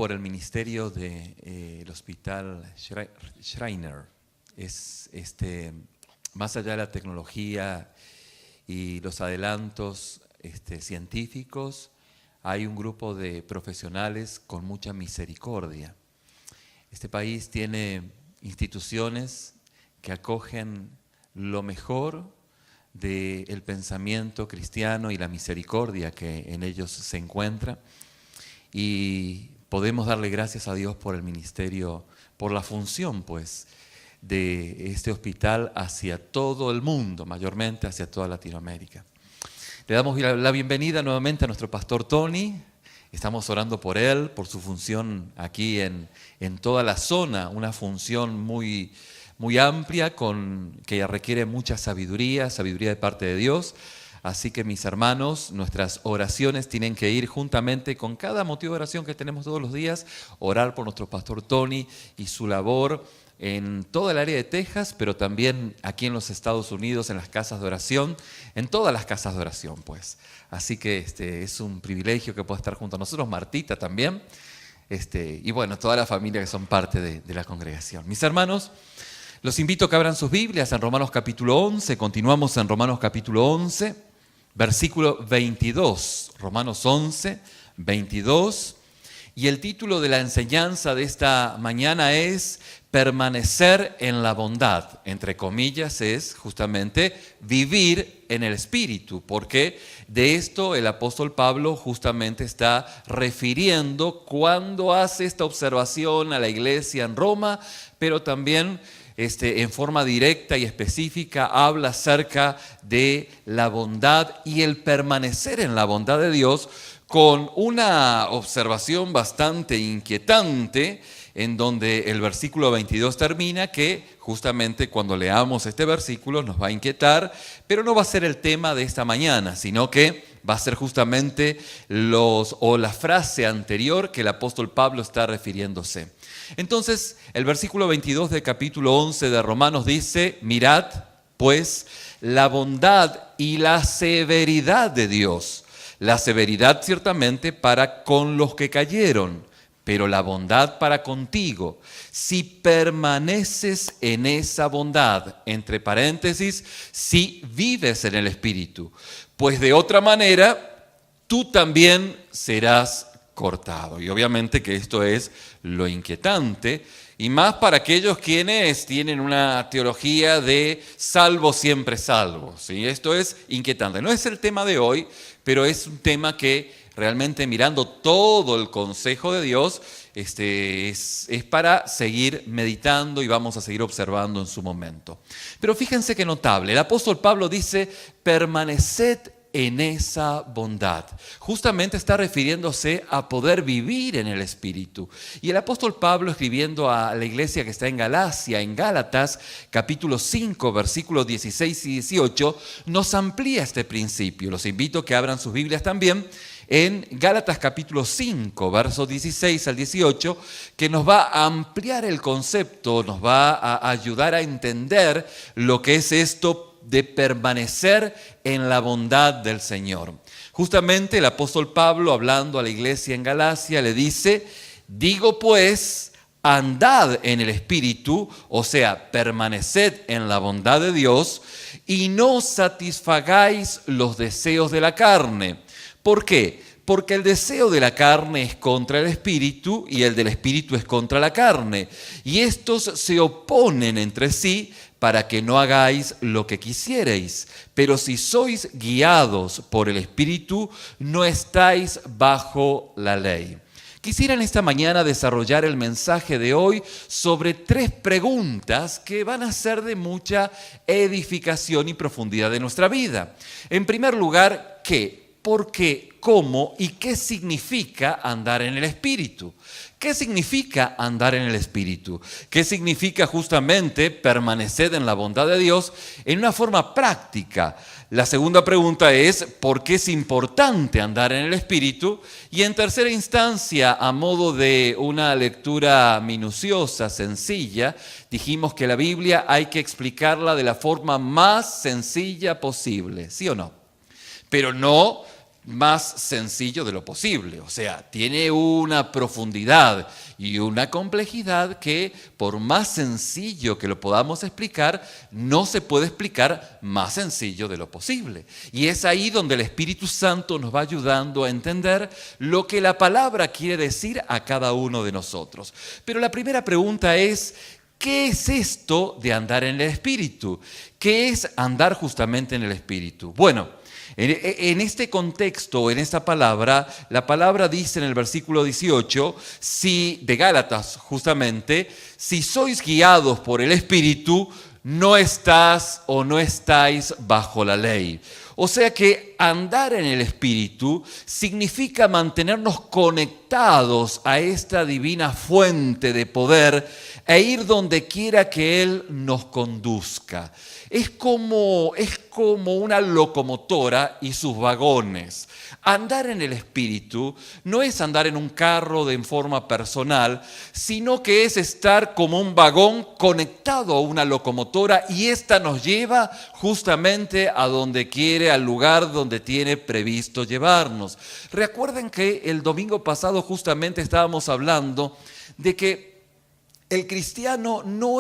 por el ministerio del Hospital Schreiner. Es más allá de la tecnología y los adelantos científicos, hay un grupo de profesionales con mucha misericordia. Este país tiene instituciones que acogen lo mejor del pensamiento cristiano y la misericordia que en ellos se encuentra, y podemos darle gracias a Dios por el ministerio, por la función pues de este hospital hacia todo el mundo, mayormente hacia toda Latinoamérica. Le damos la bienvenida nuevamente a nuestro pastor Tony. Estamos orando por él, por su función aquí en toda la zona, una función muy amplia que requiere mucha sabiduría de parte de Dios. Así que mis hermanos, nuestras oraciones tienen que ir juntamente con cada motivo de oración que tenemos todos los días, orar por nuestro pastor Tony y su labor en toda el área de Texas, pero también aquí en los Estados Unidos, en las casas de oración, en todas las casas de oración, pues. Así que es un privilegio que pueda estar junto a nosotros, Martita también, y bueno, toda la familia que son parte de la congregación. Mis hermanos, los invito a que abran sus Biblias en Romanos capítulo 11, continuamos en Romanos capítulo 11, versículo 22, Romanos 11, 22, y el título de la enseñanza de esta mañana es permanecer en la bondad, entre comillas es justamente vivir en el Espíritu, porque de esto el apóstol Pablo justamente está refiriendo cuando hace esta observación a la iglesia en Roma, pero también en forma directa y específica habla acerca de la bondad y el permanecer en la bondad de Dios, con una observación bastante inquietante, en donde el versículo 22 termina, que justamente cuando leamos este versículo nos va a inquietar, pero no va a ser el tema de esta mañana, sino que va a ser justamente la frase anterior que el apóstol Pablo está refiriéndose. Entonces, el versículo 22 del capítulo 11 de Romanos dice: mirad, pues, la bondad y la severidad de Dios. La severidad ciertamente para con los que cayeron, pero la bondad para contigo, si permaneces en esa bondad, entre paréntesis, si vives en el Espíritu, pues de otra manera tú también serás cortado. Y obviamente que esto es lo inquietante, y más para aquellos quienes tienen una teología de salvo siempre salvo, ¿sí? Esto es inquietante. No es el tema de hoy, pero es un tema que realmente, mirando todo el consejo de Dios, es para seguir meditando y vamos a seguir observando en su momento. Pero fíjense qué notable, el apóstol Pablo dice: permaneced en esa bondad. Justamente está refiriéndose a poder vivir en el Espíritu. Y el apóstol Pablo, escribiendo a la iglesia que está en Galacia, en Gálatas, capítulo 5, versículos 16 y 18, nos amplía este principio. Los invito a que abran sus Biblias también en Gálatas capítulo 5, versos 16 al 18, que nos va a ampliar el concepto, nos va a ayudar a entender lo que es esto de permanecer en la bondad del Señor. Justamente el apóstol Pablo, hablando a la iglesia en Galacia, le dice: digo pues, andad en el Espíritu, o sea, permaneced en la bondad de Dios, y no satisfagáis los deseos de la carne. ¿Por qué? Porque el deseo de la carne es contra el Espíritu y el del Espíritu es contra la carne. Y estos se oponen entre sí para que no hagáis lo que quisierais. Pero si sois guiados por el Espíritu, no estáis bajo la ley. Quisiera en esta mañana desarrollar el mensaje de hoy sobre 3 preguntas que van a ser de mucha edificación y profundidad de nuestra vida. En primer lugar, ¿qué? ¿Por qué? ¿Cómo? ¿Y qué significa andar en el Espíritu? ¿Qué significa andar en el Espíritu? ¿Qué significa justamente permanecer en la bondad de Dios en una forma práctica? La segunda pregunta es: ¿por qué es importante andar en el Espíritu? Y en tercera instancia, a modo de una lectura minuciosa, sencilla, dijimos que la Biblia hay que explicarla de la forma más sencilla posible, ¿sí o no? Pero no más sencillo de lo posible. O sea, tiene una profundidad y una complejidad que, por más sencillo que lo podamos explicar, no se puede explicar más sencillo de lo posible. Y es ahí donde el Espíritu Santo nos va ayudando a entender lo que la palabra quiere decir a cada uno de nosotros. Pero la primera pregunta es: ¿qué es esto de andar en el Espíritu? ¿Qué es andar justamente en el Espíritu? Bueno, en este contexto, en esta palabra, la palabra dice en el versículo 18, de Gálatas justamente, si sois guiados por el Espíritu, no estás o no estáis bajo la ley. O sea que andar en el Espíritu significa mantenernos conectados a esta divina fuente de poder e ir donde quiera que Él nos conduzca. Es como una locomotora y sus vagones. Andar en el Espíritu no es andar en un carro en forma personal, sino que es estar como un vagón conectado a una locomotora, y esta nos lleva justamente a donde quiere, al lugar donde tiene previsto llevarnos. Recuerden que el domingo pasado justamente estábamos hablando de que el cristiano no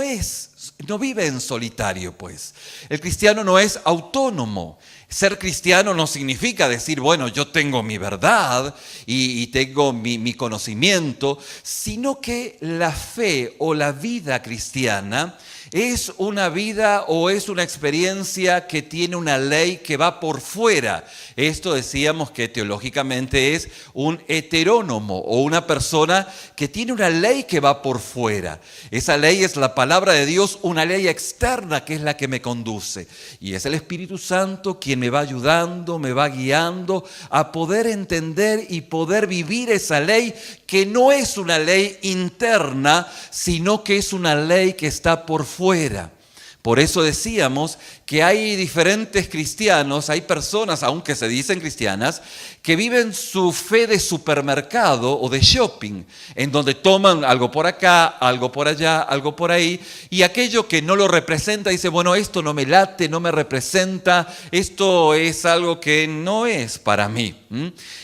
vive en solitario, pues. El cristiano no es autónomo. Ser cristiano no significa decir, bueno, yo tengo mi verdad y tengo mi conocimiento, sino que la fe o la vida cristiana es una vida o es una experiencia que tiene una ley que va por fuera. Esto decíamos que teológicamente es un heterónomo o una persona que tiene una ley que va por fuera. Esa ley es la palabra de Dios, una ley externa que es la que me conduce. Y es el Espíritu Santo quien me va ayudando, me va guiando a poder entender y poder vivir esa ley, que no es una ley interna, sino que es una ley que está por fuera. Por eso decíamos que hay diferentes cristianos, hay personas, aunque se dicen cristianas, que viven su fe de supermercado o de shopping, en donde toman algo por acá, algo por allá, algo por ahí, y aquello que no lo representa dice, bueno, esto no me late, no me representa, esto es algo que no es para mí.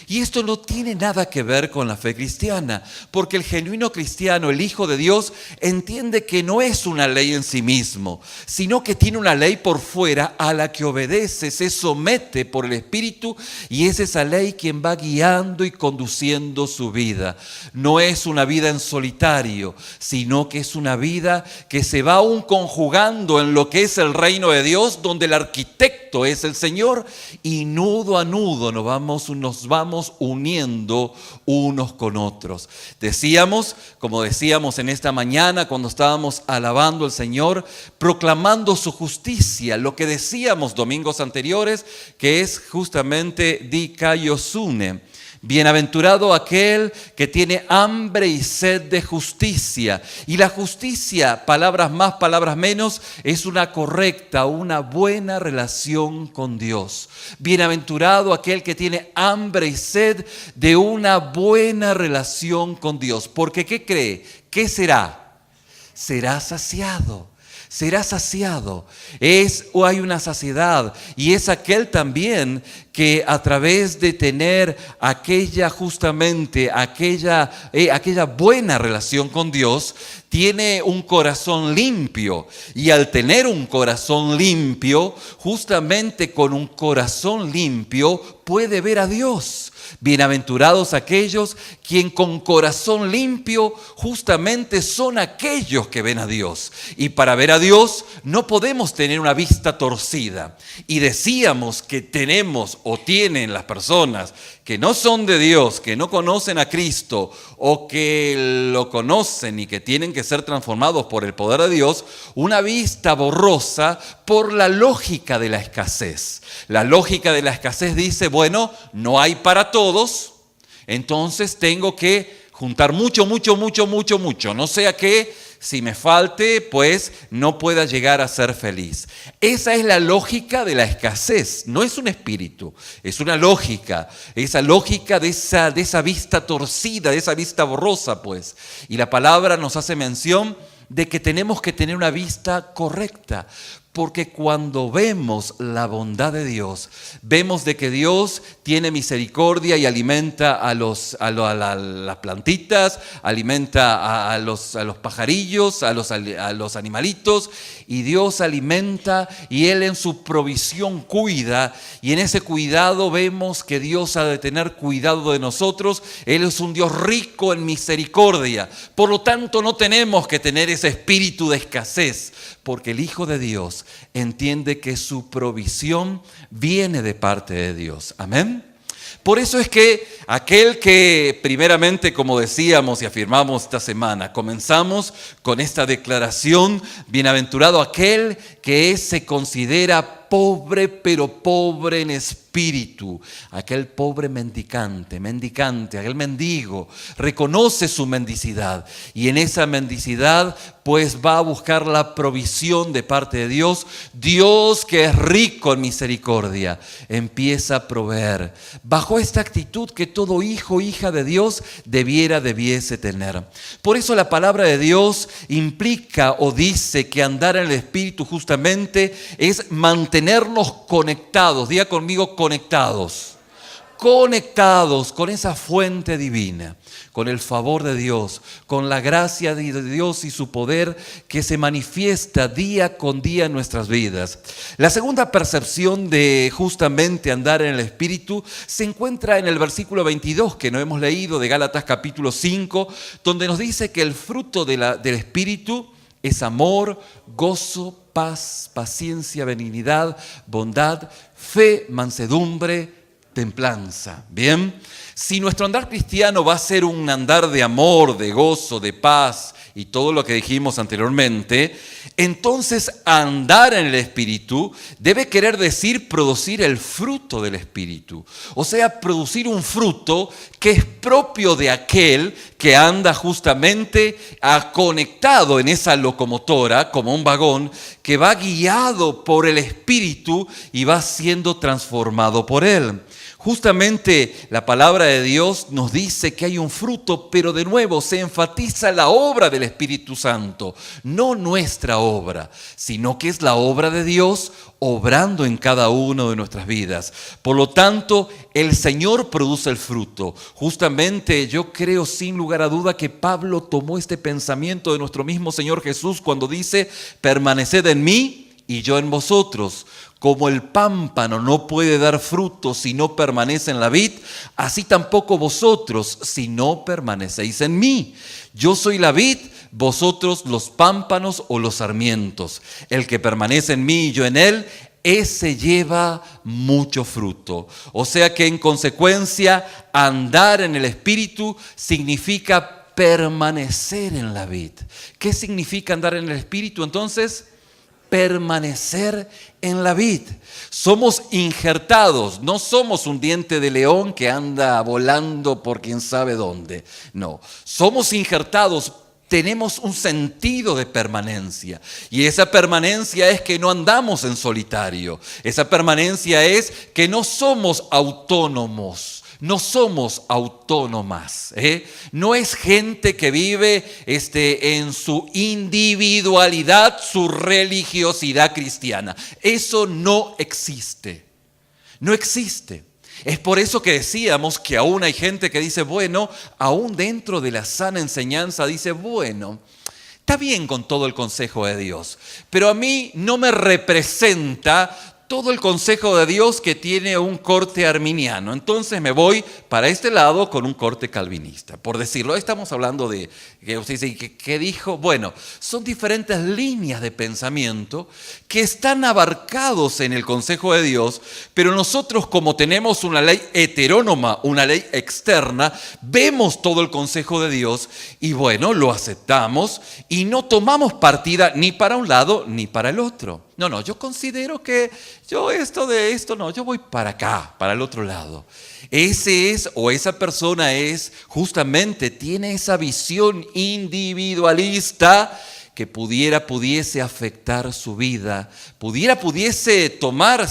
Y esto no tiene nada que ver con la fe cristiana, porque el genuino cristiano, el Hijo de Dios, entiende que no es una ley en sí mismo, sino que tiene una ley por fuera a la que obedece, se somete por el Espíritu, y es esa ley quien va guiando y conduciendo su vida. No es una vida en solitario, sino que es una vida que se va aún conjugando en lo que es el reino de Dios, donde el arquitecto es el Señor, y nudo a nudo nos vamos uniendo unos con otros. Como decíamos en esta mañana cuando estábamos alabando al Señor, proclamando su justicia, lo que decíamos domingos anteriores, que es justamente dikaiosune. Bienaventurado aquel que tiene hambre y sed de justicia. Y la justicia, palabras más, palabras menos, es una correcta, una buena relación con Dios. Bienaventurado aquel que tiene hambre y sed de una buena relación con Dios. Porque ¿qué cree? ¿Qué será? Será saciado. Será saciado. Hay una saciedad, y es aquel también que a través de tener aquella buena relación con Dios, tiene un corazón limpio. Y al tener un corazón limpio, justamente con un corazón limpio, puede ver a Dios. Bienaventurados aquellos quien con corazón limpio justamente son aquellos que ven a Dios. Y para ver a Dios no podemos tener una vista torcida. Y decíamos que tenemos o tienen las personas que no son de Dios, que no conocen a Cristo o que lo conocen y que tienen que ser transformados por el poder de Dios, una vista borrosa por la lógica de la escasez. La lógica de la escasez dice, bueno, no hay para todos, entonces tengo que juntar mucho, no sea que si me falte, pues no pueda llegar a ser feliz. Esa es la lógica de la escasez, no es un espíritu, es una lógica, esa lógica de esa vista torcida, de esa vista borrosa, pues. Y la palabra nos hace mención de que tenemos que tener una vista correcta, Porque cuando vemos la bondad de Dios, vemos de que Dios tiene misericordia y alimenta a las plantitas, alimenta a los pajarillos, a los animalitos, y Dios alimenta y Él en su provisión cuida, y en ese cuidado vemos que Dios ha de tener cuidado de nosotros. Él es un Dios rico en misericordia, por lo tanto no tenemos que tener ese espíritu de escasez, porque el Hijo de Dios entiende que su provisión viene de parte de Dios. Amén. Por eso es que aquel que primeramente, como decíamos y afirmamos esta semana, comenzamos con esta declaración: bienaventurado aquel que se considera pobre, pero pobre en espíritu. Aquel pobre mendicante, aquel mendigo, reconoce su mendicidad y en esa mendicidad pues va a buscar la provisión de parte de Dios. Dios, que es rico en misericordia, empieza a proveer bajo esta actitud que todo hijo, hija de Dios debiese tener. Por eso la palabra de Dios implica o dice que andar en el espíritu justamente es mantenernos conectados. Diga conmigo, conectados con esa fuente divina, con el favor de Dios, con la gracia de Dios y su poder que se manifiesta día con día en nuestras vidas. La segunda percepción de justamente andar en el Espíritu se encuentra en el versículo 22 que no hemos leído de Gálatas capítulo 5, donde nos dice que el fruto del Espíritu es amor, gozo, paz, paciencia, benignidad, bondad, fe, mansedumbre, templanza. Bien, si nuestro andar cristiano va a ser un andar de amor, de gozo, de paz y todo lo que dijimos anteriormente, entonces andar en el Espíritu debe querer decir producir el fruto del Espíritu. O sea, producir un fruto que es propio de aquel que anda justamente conectado en esa locomotora, como un vagón, que va guiado por el Espíritu y va siendo transformado por él. Justamente la palabra de Dios nos dice que hay un fruto, pero de nuevo se enfatiza la obra del Espíritu Santo, no nuestra obra, sino que es la obra de Dios obrando en cada uno de nuestras vidas. Por lo tanto, el Señor produce el fruto. Justamente yo creo sin lugar a duda que Pablo tomó este pensamiento de nuestro mismo Señor Jesús cuando dice: permaneced en mí y yo en vosotros. Como el pámpano no puede dar fruto si no permanece en la vid, así tampoco vosotros si no permanecéis en mí. Yo soy la vid, vosotros los pámpanos o los sarmientos. El que permanece en mí y yo en él, ese lleva mucho fruto. O sea que en consecuencia, andar en el Espíritu significa permanecer en la vid. ¿Qué significa andar en el Espíritu entonces? Permanecer en la vid. Somos injertados, no somos un diente de león que anda volando por quién sabe dónde. No, somos injertados, tenemos un sentido de permanencia. Y esa permanencia es que no andamos en solitario. Esa permanencia es que no somos autónomos. No somos autónomas, No es gente que vive en su individualidad, su religiosidad cristiana. Eso no existe. No existe. Es por eso que decíamos que aún hay gente que dice, bueno, aún dentro de la sana enseñanza, dice, bueno, está bien con todo el consejo de Dios, pero a mí no me representa todo el consejo de Dios que tiene un corte arminiano. Entonces me voy para este lado con un corte calvinista. Por decirlo, estamos hablando de, que usted dice, ¿qué dijo? Bueno, son diferentes líneas de pensamiento que están abarcados en el consejo de Dios, pero nosotros, como tenemos una ley heterónoma, una ley externa, vemos todo el consejo de Dios y bueno, lo aceptamos y no tomamos partida ni para un lado ni para el otro. No, yo considero que yo yo voy para acá, para el otro lado. Ese es, o esa persona es, justamente tiene esa visión individualista que pudiese afectar su vida, pudiese tomar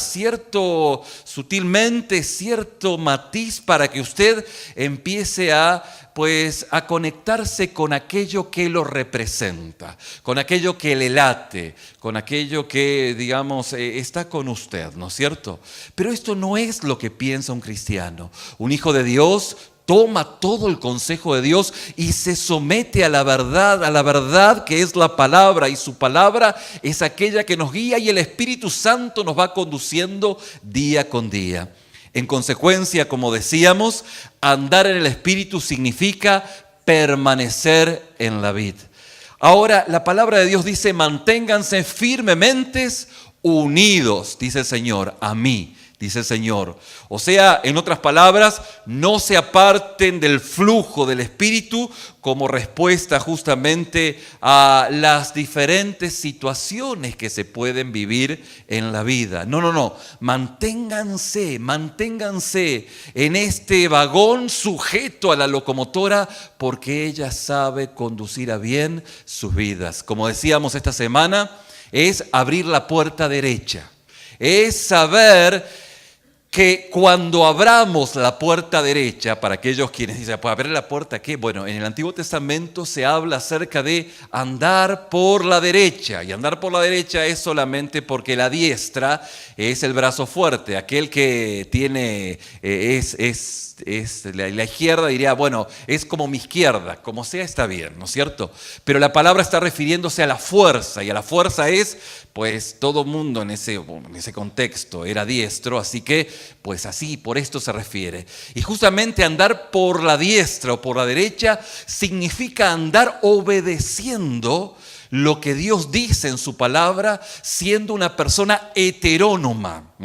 sutilmente cierto matiz para que usted empiece a pues a conectarse con aquello que lo representa, con aquello que le late, con aquello que, digamos, está con usted, ¿no es cierto? Pero esto no es lo que piensa un cristiano. Un hijo de Dios toma todo el consejo de Dios y se somete a la verdad que es la palabra, y su palabra es aquella que nos guía y el Espíritu Santo nos va conduciendo día con día. En consecuencia, como decíamos, andar en el Espíritu significa permanecer en la vid. Ahora, la palabra de Dios dice: manténganse firmemente unidos, dice el Señor, a mí, dice el Señor. O sea, en otras palabras, no se aparten del flujo del Espíritu como respuesta justamente a las diferentes situaciones que se pueden vivir en la vida. No. Manténganse en este vagón sujeto a la locomotora, porque ella sabe conducir a bien sus vidas. Como decíamos esta semana, es abrir la puerta derecha. Es saber que cuando abramos la puerta derecha, para aquellos quienes dicen, pues abrir la puerta, ¿qué? Bueno, en el Antiguo Testamento se habla acerca de andar por la derecha, y andar por la derecha es solamente porque la diestra es el brazo fuerte. Aquel que tiene, la izquierda diría, bueno, es como mi izquierda, como sea está bien, ¿no es cierto? Pero la palabra está refiriéndose a la fuerza, y a la fuerza es, pues todo mundo en ese contexto era diestro, así que pues así, por esto se refiere. Y justamente andar por la diestra o por la derecha significa andar obedeciendo lo que Dios dice en su palabra, siendo una persona heterónoma,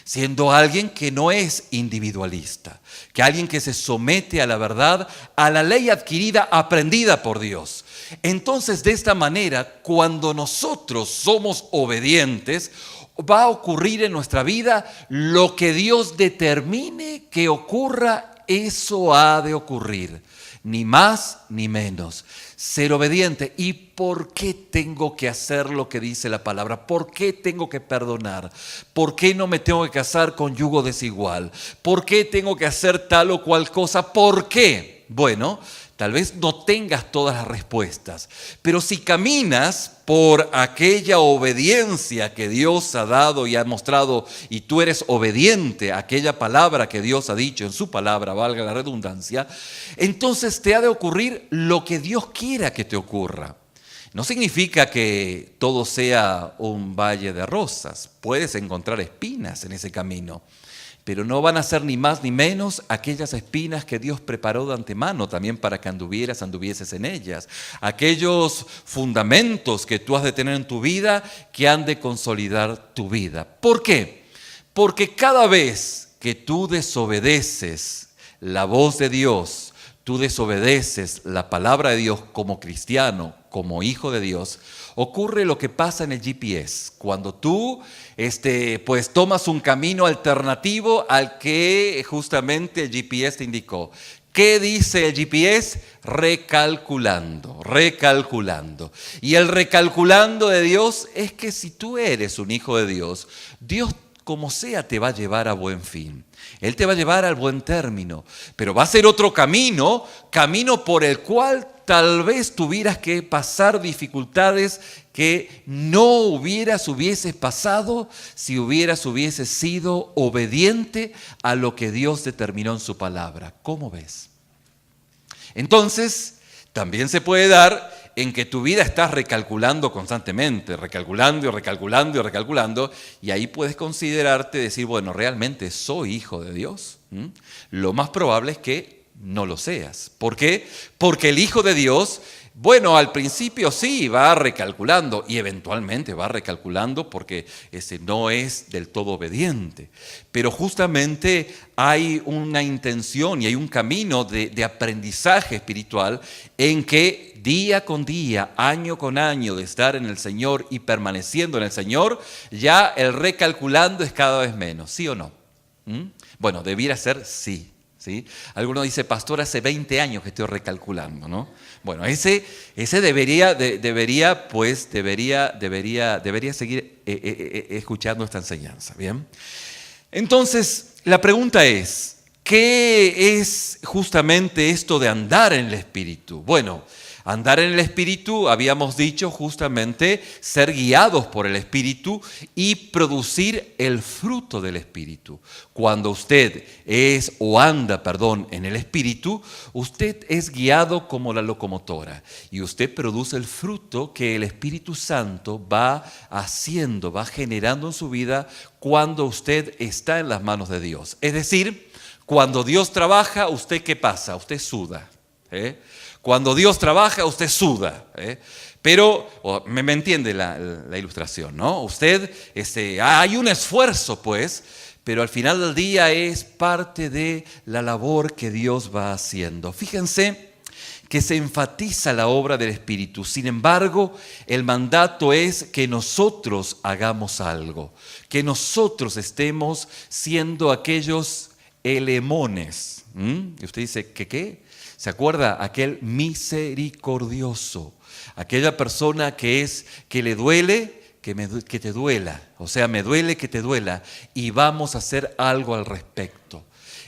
siendo alguien que no es individualista, que alguien que se somete a la verdad, a la ley adquirida, aprendida por Dios. Entonces, de esta manera, cuando nosotros somos obedientes, va a ocurrir en nuestra vida lo que Dios determine que ocurra, eso ha de ocurrir. Ni más ni menos. Ser obediente. ¿Y por qué tengo que hacer lo que dice la palabra? ¿Por qué tengo que perdonar? ¿Por qué no me tengo que casar con yugo desigual? ¿Por qué tengo que hacer tal o cual cosa? ¿Por qué? Bueno, tal vez no tengas todas las respuestas, pero si caminas por aquella obediencia que Dios ha dado y ha mostrado, y tú eres obediente a aquella palabra que Dios ha dicho en su palabra, valga la redundancia, entonces te ha de ocurrir lo que Dios quiera que te ocurra. No significa que todo sea un valle de rosas, puedes encontrar espinas en ese camino. Pero no van a ser ni más ni menos aquellas espinas que Dios preparó de antemano también para que anduvieses en ellas. Aquellos fundamentos que tú has de tener en tu vida que han de consolidar tu vida. ¿Por qué? Porque cada vez que tú desobedeces la voz de Dios, tú desobedeces la palabra de Dios como cristiano, como hijo de Dios, ocurre lo que pasa en el GPS. Cuando tú pues tomas un camino alternativo al que justamente el GPS te indicó. ¿Qué dice el GPS? Recalculando. Y el recalculando de Dios es que si tú eres un hijo de Dios, Dios como sea te va a llevar a buen fin. Él te va a llevar al buen término, pero va a ser otro camino por el cual tal vez tuvieras que pasar dificultades que no hubieses pasado si hubieses sido obediente a lo que Dios determinó en su palabra. ¿Cómo ves? Entonces, también se puede dar en que tu vida estás recalculando constantemente, recalculando, y ahí puedes considerarte decir, bueno, ¿realmente soy hijo de Dios? Lo más probable es que no lo seas. ¿Por qué? Porque el hijo de Dios, bueno, al principio sí va recalculando y eventualmente va recalculando porque ese no es del todo obediente. Pero justamente hay una intención y hay un camino de aprendizaje espiritual en que día con día, año con año de estar en el Señor y permaneciendo en el Señor, ya el recalculando es cada vez menos, ¿sí o no? Bueno, debiera ser sí. ¿Sí? Alguno dice, pastor, hace 20 años que estoy recalculando, ¿no? Bueno, ese debería seguir escuchando esta enseñanza, ¿bien? Entonces, la pregunta es, ¿qué es justamente esto de andar en el Espíritu? Bueno, andar en el Espíritu, habíamos dicho justamente, ser guiados por el Espíritu y producir el fruto del Espíritu. Cuando usted anda en el Espíritu, usted es guiado como la locomotora y usted produce el fruto que el Espíritu Santo va haciendo, va generando en su vida cuando usted está en las manos de Dios. Es decir, cuando Dios trabaja, ¿usted qué pasa? Usted suda, Cuando Dios trabaja, usted suda, Pero, me entiende la ilustración, ¿no? Usted, hay un esfuerzo, pues, pero al final del día es parte de la labor que Dios va haciendo. Fíjense que se enfatiza la obra del Espíritu. Sin embargo, el mandato es que nosotros hagamos algo, que nosotros estemos siendo aquellos elemones. Y usted dice, ¿qué? ¿Se acuerda? Aquel misericordioso, aquella persona que le duele, que te duela. O sea, me duele que te duela y vamos a hacer algo al respecto.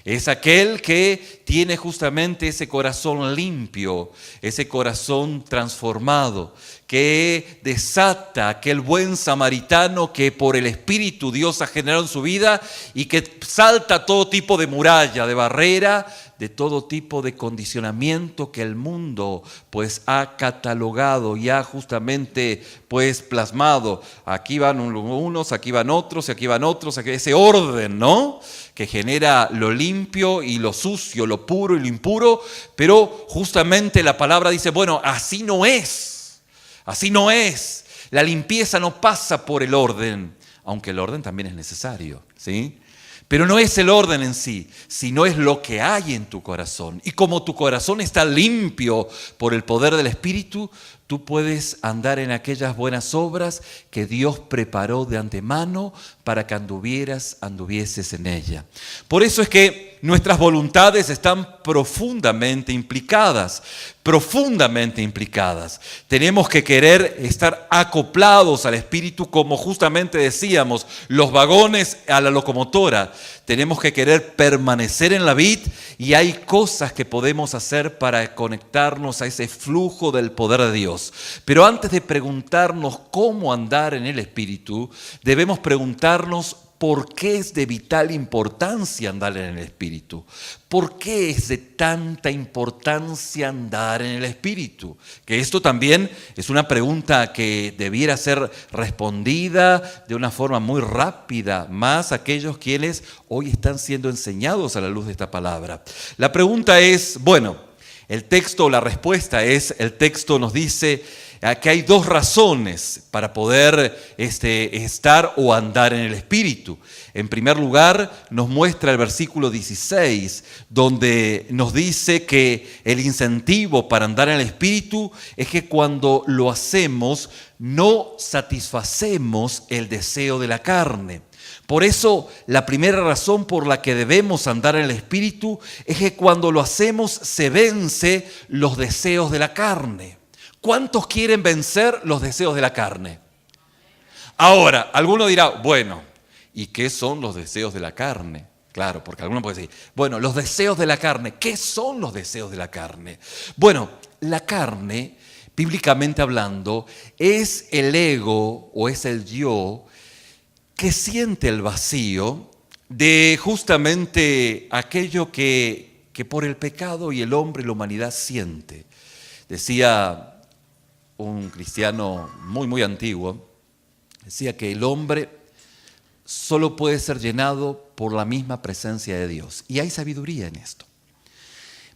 Es aquel que tiene justamente ese corazón limpio, ese corazón transformado, que desata aquel buen samaritano que por el Espíritu Dios ha generado en su vida y que salta todo tipo de muralla, de barrera, de todo tipo de condicionamiento que el mundo pues ha catalogado y ha justamente pues plasmado. Aquí van unos, aquí van otros, aquí van otros, ese orden, ¿no? Que genera lo limpio y lo sucio, lo puro y lo impuro, pero justamente la palabra dice, bueno, así no es, así no es. La limpieza no pasa por el orden, aunque el orden también es necesario, ¿sí? Pero no es el orden en sí, sino es lo que hay en tu corazón. Y como tu corazón está limpio por el poder del Espíritu, tú puedes andar en aquellas buenas obras que Dios preparó de antemano para que anduvieses en ella. Por eso es que nuestras voluntades están profundamente implicadas. Tenemos que querer estar acoplados al Espíritu, como justamente decíamos, los vagones a la locomotora. Tenemos que querer permanecer en la vid y hay cosas que podemos hacer para conectarnos a ese flujo del poder de Dios. Pero antes de preguntarnos cómo andar en el Espíritu, debemos preguntarnos ¿por qué es de vital importancia andar en el Espíritu? ¿Por qué es de tanta importancia andar en el Espíritu? Que esto también es una pregunta que debiera ser respondida de una forma muy rápida, más aquellos quienes hoy están siendo enseñados a la luz de esta palabra. La pregunta es, el texto, la respuesta es, el texto nos dice que hay dos razones para poder estar o andar en el Espíritu. En primer lugar, nos muestra el versículo 16, donde nos dice que el incentivo para andar en el Espíritu es que cuando lo hacemos, no satisfacemos el deseo de la carne. Por eso, la primera razón por la que debemos andar en el Espíritu es que cuando lo hacemos, se vence los deseos de la carne. ¿Cuántos quieren vencer los deseos de la carne? Ahora, alguno dirá, ¿y qué son los deseos de la carne? Claro, porque alguno puede decir, los deseos de la carne, ¿qué son los deseos de la carne? La carne, bíblicamente hablando, es el ego o es el yo que siente el vacío de justamente aquello que por el pecado y el hombre y la humanidad siente. Decía un cristiano muy, muy antiguo, decía que el hombre solo puede ser llenado por la misma presencia de Dios. Y hay sabiduría en esto.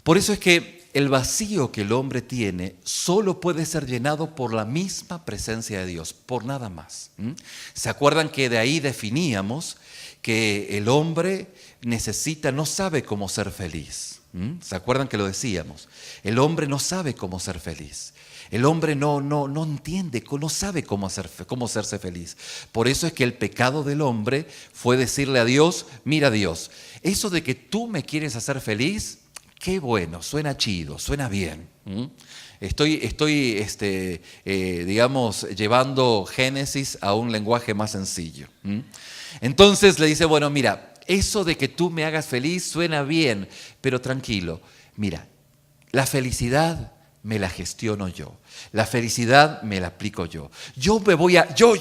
Por eso es que el vacío que el hombre tiene solo puede ser llenado por la misma presencia de Dios, por nada más. ¿Se acuerdan que de ahí definíamos que el hombre no sabe cómo ser feliz? ¿Se acuerdan que lo decíamos? El hombre no sabe cómo ser feliz. El hombre no entiende, no sabe cómo hacerse feliz. Por eso es que el pecado del hombre fue decirle a Dios, mira Dios, eso de que tú me quieres hacer feliz, qué bueno, suena chido, suena bien. Estoy llevando Génesis a un lenguaje más sencillo. Entonces le dice, mira, eso de que tú me hagas feliz suena bien, pero tranquilo. Mira, la felicidad me la gestiono yo. La felicidad me la aplico yo. Yo me voy a... Yo.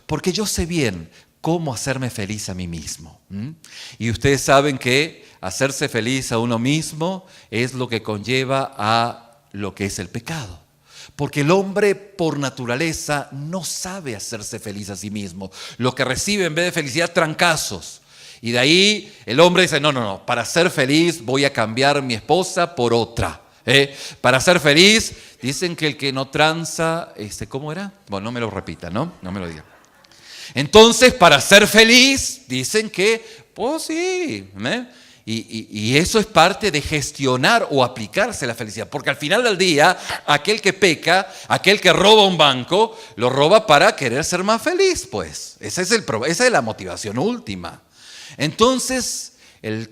Porque yo sé bien cómo hacerme feliz a mí mismo. Y ustedes saben que hacerse feliz a uno mismo es lo que conlleva a lo que es el pecado. Porque el hombre por naturaleza no sabe hacerse feliz a sí mismo. Lo que recibe en vez de felicidad, trancazos. Y de ahí el hombre dice, no, para ser feliz voy a cambiar mi esposa por otra. Para ser feliz, dicen que el que no tranza, ¿cómo era? Bueno, no me lo repita, ¿no? No me lo diga. Entonces, para ser feliz, dicen que, pues sí, y eso es parte de gestionar o aplicarse la felicidad. Porque al final del día, aquel que peca, aquel que roba un banco, lo roba para querer ser más feliz, pues. Esa es la motivación última. Entonces, el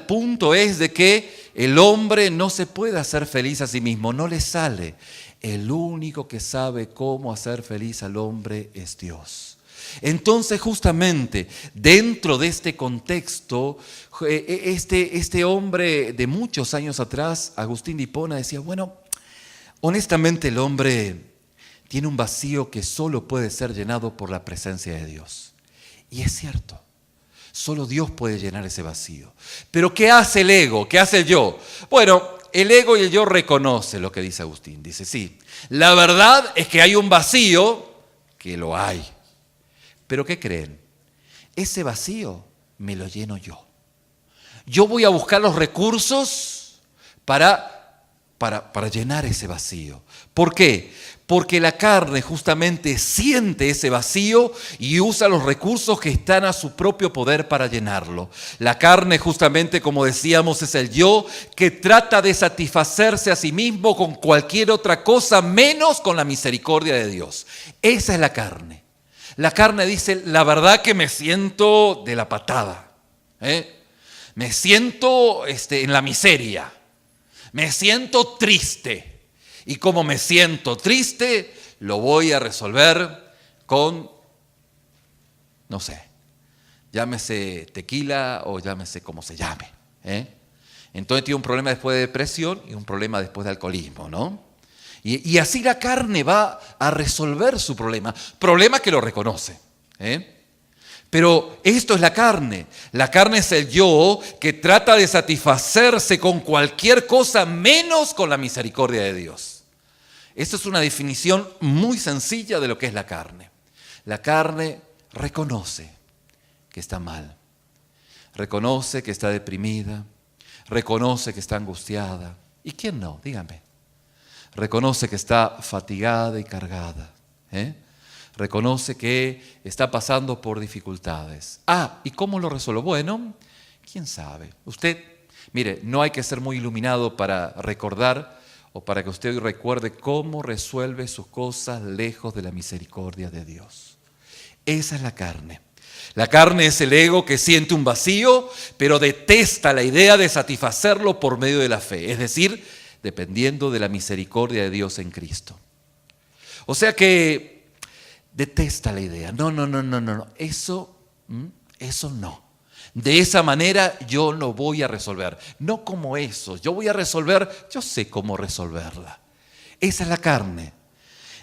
punto es de que el hombre no se puede hacer feliz a sí mismo, no le sale. El único que sabe cómo hacer feliz al hombre es Dios. Entonces, justamente, dentro de este contexto, este hombre de muchos años atrás, Agustín de Hipona, decía, bueno, honestamente el hombre tiene un vacío que solo puede ser llenado por la presencia de Dios. Y es cierto. Solo Dios puede llenar ese vacío. Pero ¿qué hace el ego? ¿Qué hace el yo? Bueno, el ego y el yo reconocen lo que dice Agustín. Dice, sí, la verdad es que hay un vacío, que lo hay. Pero ¿qué creen? Ese vacío me lo lleno yo. Yo voy a buscar los recursos para llenar ese vacío. ¿Por qué? Porque la carne justamente siente ese vacío y usa los recursos que están a su propio poder para llenarlo. La carne justamente, como decíamos, es el yo que trata de satisfacerse a sí mismo con cualquier otra cosa menos con la misericordia de Dios. Esa es la carne. La carne dice, la verdad que me siento de la patada. Me siento en la miseria. Me siento triste. Y como me siento triste, lo voy a resolver con, no sé, llámese tequila o llámese como se llame. Entonces tiene un problema después de depresión y un problema después de alcoholismo, ¿no? Y así la carne va a resolver su problema que lo reconoce. Pero esto es la carne. La carne es el yo que trata de satisfacerse con cualquier cosa menos con la misericordia de Dios. Esta es una definición muy sencilla de lo que es la carne. La carne reconoce que está mal, reconoce que está deprimida, reconoce que está angustiada. ¿Y quién no? Díganme. Reconoce que está fatigada y cargada. Reconoce que está pasando por dificultades. ¿Y cómo lo resuelvo? Bueno, quién sabe. Usted, mire, no hay que ser muy iluminado para recordar o para que usted recuerde cómo resuelve sus cosas lejos de la misericordia de Dios. Esa es la carne. La carne es el ego que siente un vacío, pero detesta la idea de satisfacerlo por medio de la fe, es decir, dependiendo de la misericordia de Dios en Cristo. O sea que detesta la idea. No, eso no. De esa manera yo no voy a resolver. No como eso. Yo voy a resolver, yo sé cómo resolverla. Esa es la carne.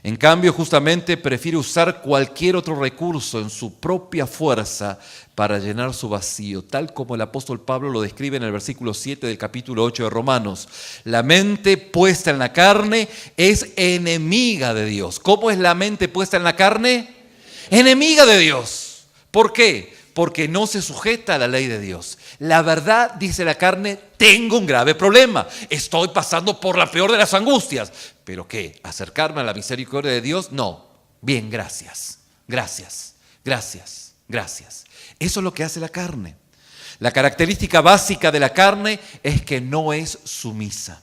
En cambio, justamente prefiere usar cualquier otro recurso en su propia fuerza para llenar su vacío, tal como el apóstol Pablo lo describe en el versículo 7 del capítulo 8 de Romanos. La mente puesta en la carne es enemiga de Dios. ¿Cómo es la mente puesta en la carne? Enemiga de Dios. ¿Por qué? Porque no se sujeta a la ley de Dios. La verdad, dice la carne, tengo un grave problema. Estoy pasando por la peor de las angustias. ¿Pero qué? ¿Acercarme a la misericordia de Dios? No. Bien, gracias. Eso es lo que hace la carne. La característica básica de la carne es que no es sumisa.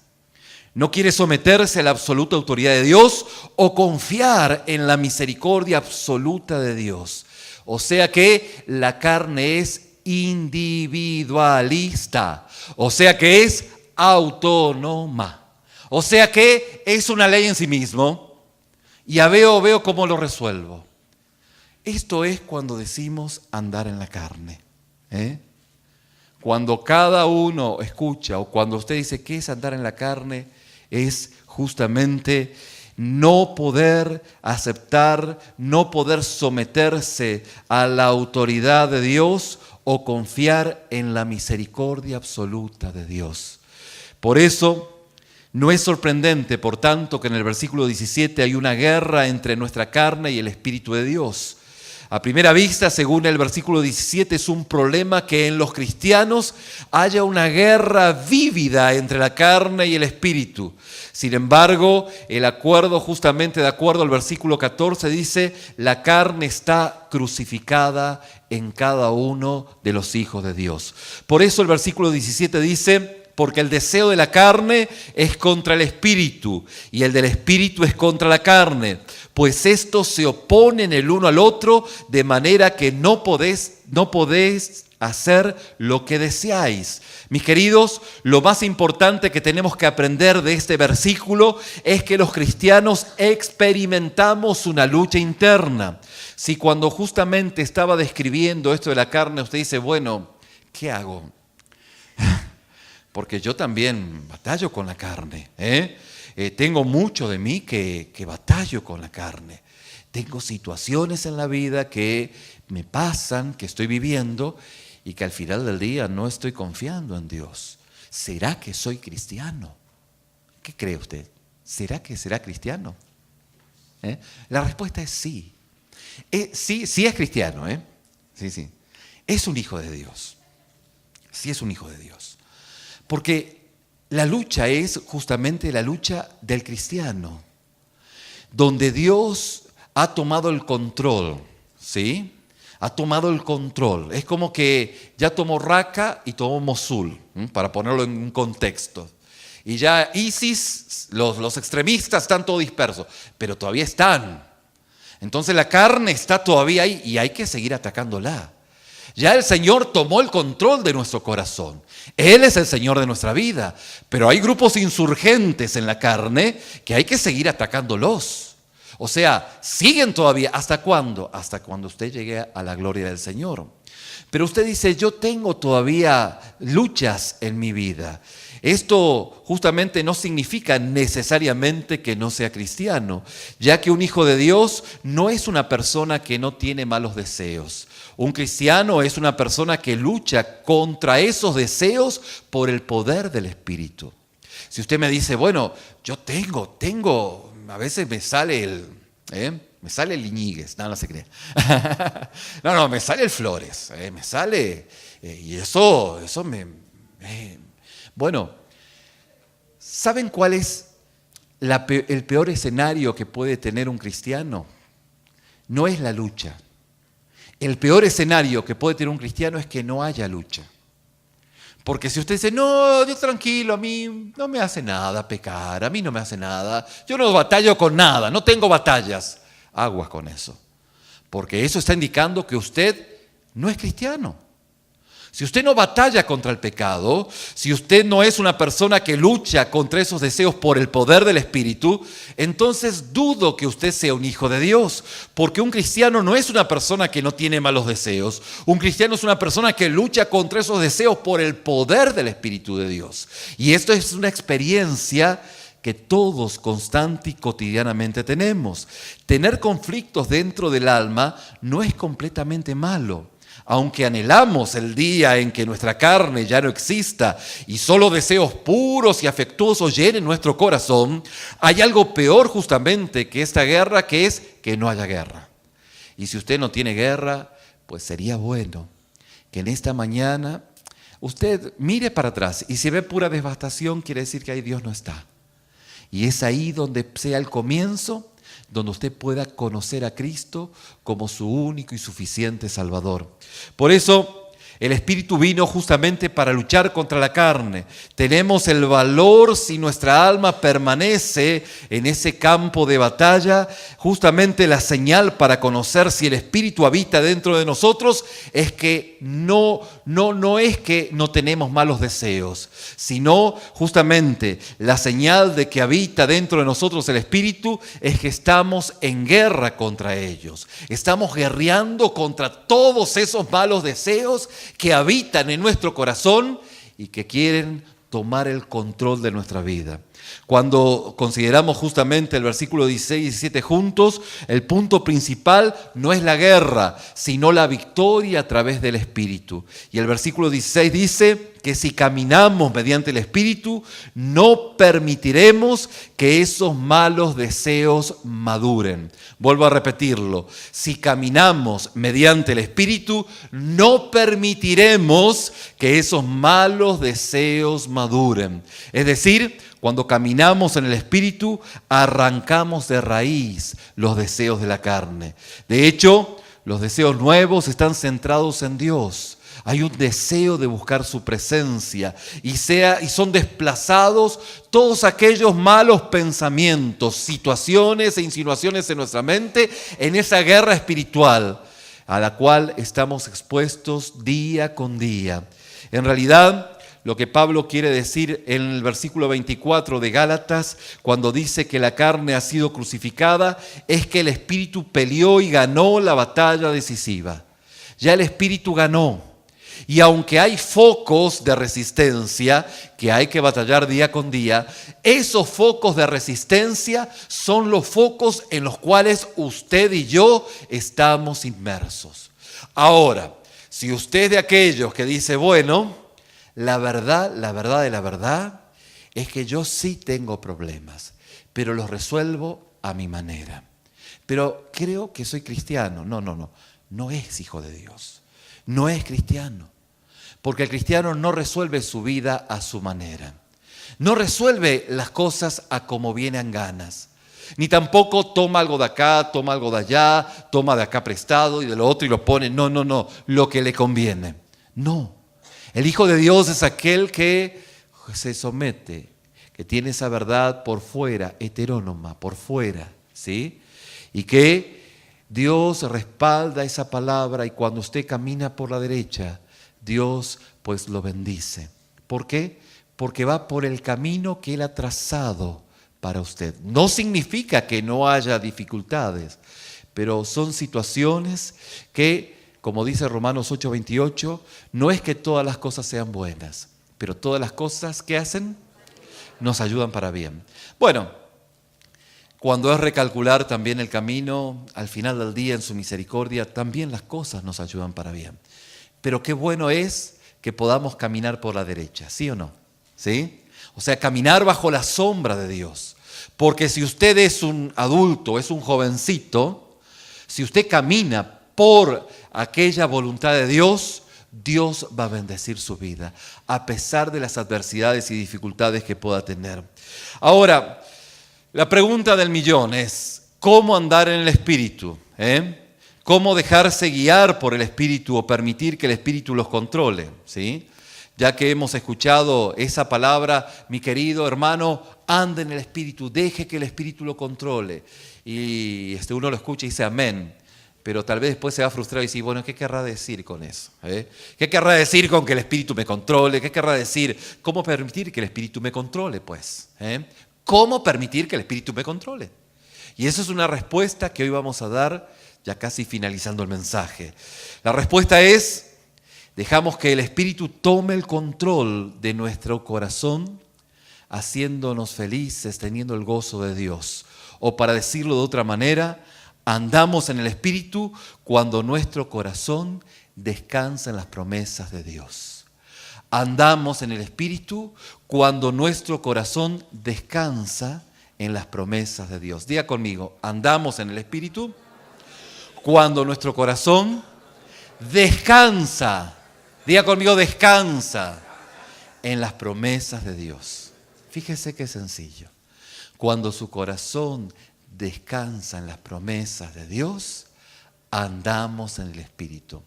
No quiere someterse a la absoluta autoridad de Dios o confiar en la misericordia absoluta de Dios. O sea que la carne es individualista, o sea que es autónoma, o sea que es una ley en sí mismo y veo cómo lo resuelvo. Esto es cuando decimos andar en la carne. ¿Eh? Cuando cada uno escucha o cuando usted dice ¿qué es andar en la carne? Es justamente no poder aceptar, no poder someterse a la autoridad de Dios o confiar en la misericordia absoluta de Dios. Por eso no es sorprendente, por tanto, que en el versículo 17 hay una guerra entre nuestra carne y el Espíritu de Dios. A primera vista, según el versículo 17, es un problema que en los cristianos haya una guerra vívida entre la carne y el espíritu. Sin embargo, el acuerdo, justamente de acuerdo al versículo 14, dice, la carne está crucificada en cada uno de los hijos de Dios. Por eso el versículo 17 dice, porque el deseo de la carne es contra el espíritu y el del espíritu es contra la carne, pues estos se oponen el uno al otro de manera que no podéis hacer lo que deseáis. Mis queridos, lo más importante que tenemos que aprender de este versículo es que los cristianos experimentamos una lucha interna. Si cuando justamente estaba describiendo esto de la carne, usted dice, bueno, ¿qué hago? Porque yo también batallo con la carne, tengo mucho de mí que batallo con la carne. Tengo situaciones en la vida que me pasan, que estoy viviendo y que al final del día no estoy confiando en Dios. ¿Será que soy cristiano? ¿Qué cree usted? ¿Será que será cristiano? La respuesta es sí. Sí es cristiano, Sí. Es un hijo de Dios. Sí es un hijo de Dios. Porque la lucha es justamente la lucha del cristiano, donde Dios ha tomado el control, ¿sí? Ha tomado el control. Es como que ya tomó Raqqa y tomó Mosul, para ponerlo en un contexto. Y ya ISIS, los extremistas están todos dispersos, pero todavía están. Entonces la carne está todavía ahí y hay que seguir atacándola. Ya el Señor tomó el control de nuestro corazón. Él es el Señor de nuestra vida. Pero hay grupos insurgentes en la carne que hay que seguir atacándolos. O sea, siguen todavía. ¿Hasta cuándo? Hasta cuando usted llegue a la gloria del Señor. Pero usted dice, yo tengo todavía luchas en mi vida. Esto justamente no significa necesariamente que no sea cristiano, ya que un hijo de Dios no es una persona que no tiene malos deseos. Un cristiano es una persona que lucha contra esos deseos por el poder del Espíritu. Si usted me dice, bueno, yo tengo, a veces me sale el Iñiguez, no se crea. No, me sale el Flores, me sale, y eso me... Bueno, ¿saben cuál es el peor escenario que puede tener un cristiano? No es la lucha. El peor escenario que puede tener un cristiano es que no haya lucha. Porque si usted dice, no, yo tranquilo, a mí no me hace nada pecar, a mí no me hace nada, yo no batallo con nada, no tengo batallas, aguas con eso. Porque eso está indicando que usted no es cristiano. Si usted no batalla contra el pecado, si usted no es una persona que lucha contra esos deseos por el poder del Espíritu, entonces dudo que usted sea un hijo de Dios, porque un cristiano no es una persona que no tiene malos deseos. Un cristiano es una persona que lucha contra esos deseos por el poder del Espíritu de Dios. Y esto es una experiencia que todos constante y cotidianamente tenemos. Tener conflictos dentro del alma no es completamente malo. Aunque anhelamos el día en que nuestra carne ya no exista y solo deseos puros y afectuosos llenen nuestro corazón, hay algo peor justamente que esta guerra, que es que no haya guerra. Y si usted no tiene guerra, pues sería bueno que en esta mañana usted mire para atrás y si ve pura devastación, quiere decir que ahí Dios no está. Y es ahí donde sea el comienzo, donde usted pueda conocer a Cristo como su único y suficiente Salvador. Por eso el Espíritu vino justamente para luchar contra la carne. Tenemos el valor, si nuestra alma permanece en ese campo de batalla, justamente la señal para conocer si el Espíritu habita dentro de nosotros es que no es que no tenemos malos deseos, sino justamente la señal de que habita dentro de nosotros el Espíritu es que estamos en guerra contra ellos. Estamos guerreando contra todos esos malos deseos que habitan en nuestro corazón y que quieren tomar el control de nuestra vida. Cuando consideramos justamente el versículo 16 y 17 juntos, el punto principal no es la guerra, sino la victoria a través del Espíritu. Y el versículo 16 dice que si caminamos mediante el Espíritu, no permitiremos que esos malos deseos maduren. Vuelvo a repetirlo, si caminamos mediante el Espíritu, no permitiremos que esos malos deseos maduren. Es decir, cuando caminamos en el Espíritu, arrancamos de raíz los deseos de la carne. De hecho, los deseos nuevos están centrados en Dios. Hay un deseo de buscar su presencia y son desplazados todos aquellos malos pensamientos, situaciones e insinuaciones en nuestra mente en esa guerra espiritual a la cual estamos expuestos día con día. En realidad, lo que Pablo quiere decir en el versículo 24 de Gálatas, cuando dice que la carne ha sido crucificada, es que el Espíritu peleó y ganó la batalla decisiva. Ya el Espíritu ganó. Y aunque hay focos de resistencia que hay que batallar día con día, esos focos de resistencia son los focos en los cuales usted y yo estamos inmersos. Ahora, si usted es de aquellos que dice, bueno, la verdad es que yo sí tengo problemas, pero los resuelvo a mi manera. Pero creo que soy cristiano. No es hijo de Dios. No es cristiano. Porque el cristiano no resuelve su vida a su manera. No resuelve las cosas a como vienen ganas. Ni tampoco toma algo de acá, toma algo de allá, toma de acá prestado y de lo otro y lo pone. No, lo que le conviene. No. El Hijo de Dios es aquel que se somete, que tiene esa verdad por fuera, heterónoma, por fuera, ¿sí? Y que Dios respalda esa palabra y cuando usted camina por la derecha, Dios pues lo bendice. ¿Por qué? Porque va por el camino que Él ha trazado para usted. No significa que no haya dificultades, pero son situaciones que, como dice Romanos 8:28, no es que todas las cosas sean buenas, pero todas las cosas que hacen nos ayudan para bien. Bueno, cuando es recalcular también el camino, al final del día en su misericordia, también las cosas nos ayudan para bien. Pero qué bueno es que podamos caminar por la derecha, ¿sí o no? ¿Sí? O sea, caminar bajo la sombra de Dios. Porque si usted es un adulto, es un jovencito, si usted camina por aquella voluntad de Dios, Dios va a bendecir su vida, a pesar de las adversidades y dificultades que pueda tener. Ahora, la pregunta del millón es, ¿cómo andar en el Espíritu? ¿Cómo dejarse guiar por el Espíritu o permitir que el Espíritu los controle? ¿Sí? Ya que hemos escuchado esa palabra, mi querido hermano, ande en el Espíritu, deje que el Espíritu lo controle. Y uno lo escucha y dice amén. Pero tal vez después se va a frustrar y decir, bueno, ¿qué querrá decir con eso? ¿Qué querrá decir con que el Espíritu me controle? ¿Qué querrá decir? ¿Cómo permitir que el Espíritu me controle, pues? ¿Cómo permitir que el Espíritu me controle? Y esa es una respuesta que hoy vamos a dar, ya casi finalizando el mensaje. La respuesta es, dejamos que el Espíritu tome el control de nuestro corazón, haciéndonos felices, teniendo el gozo de Dios. O para decirlo de otra manera, andamos en el Espíritu cuando nuestro corazón descansa en las promesas de Dios. Andamos en el Espíritu cuando nuestro corazón descansa en las promesas de Dios. Diga conmigo, andamos en el Espíritu cuando nuestro corazón descansa. Diga conmigo, descansa en las promesas de Dios. Fíjese qué sencillo. Cuando su corazón descansa en las promesas de Dios, andamos en el Espíritu.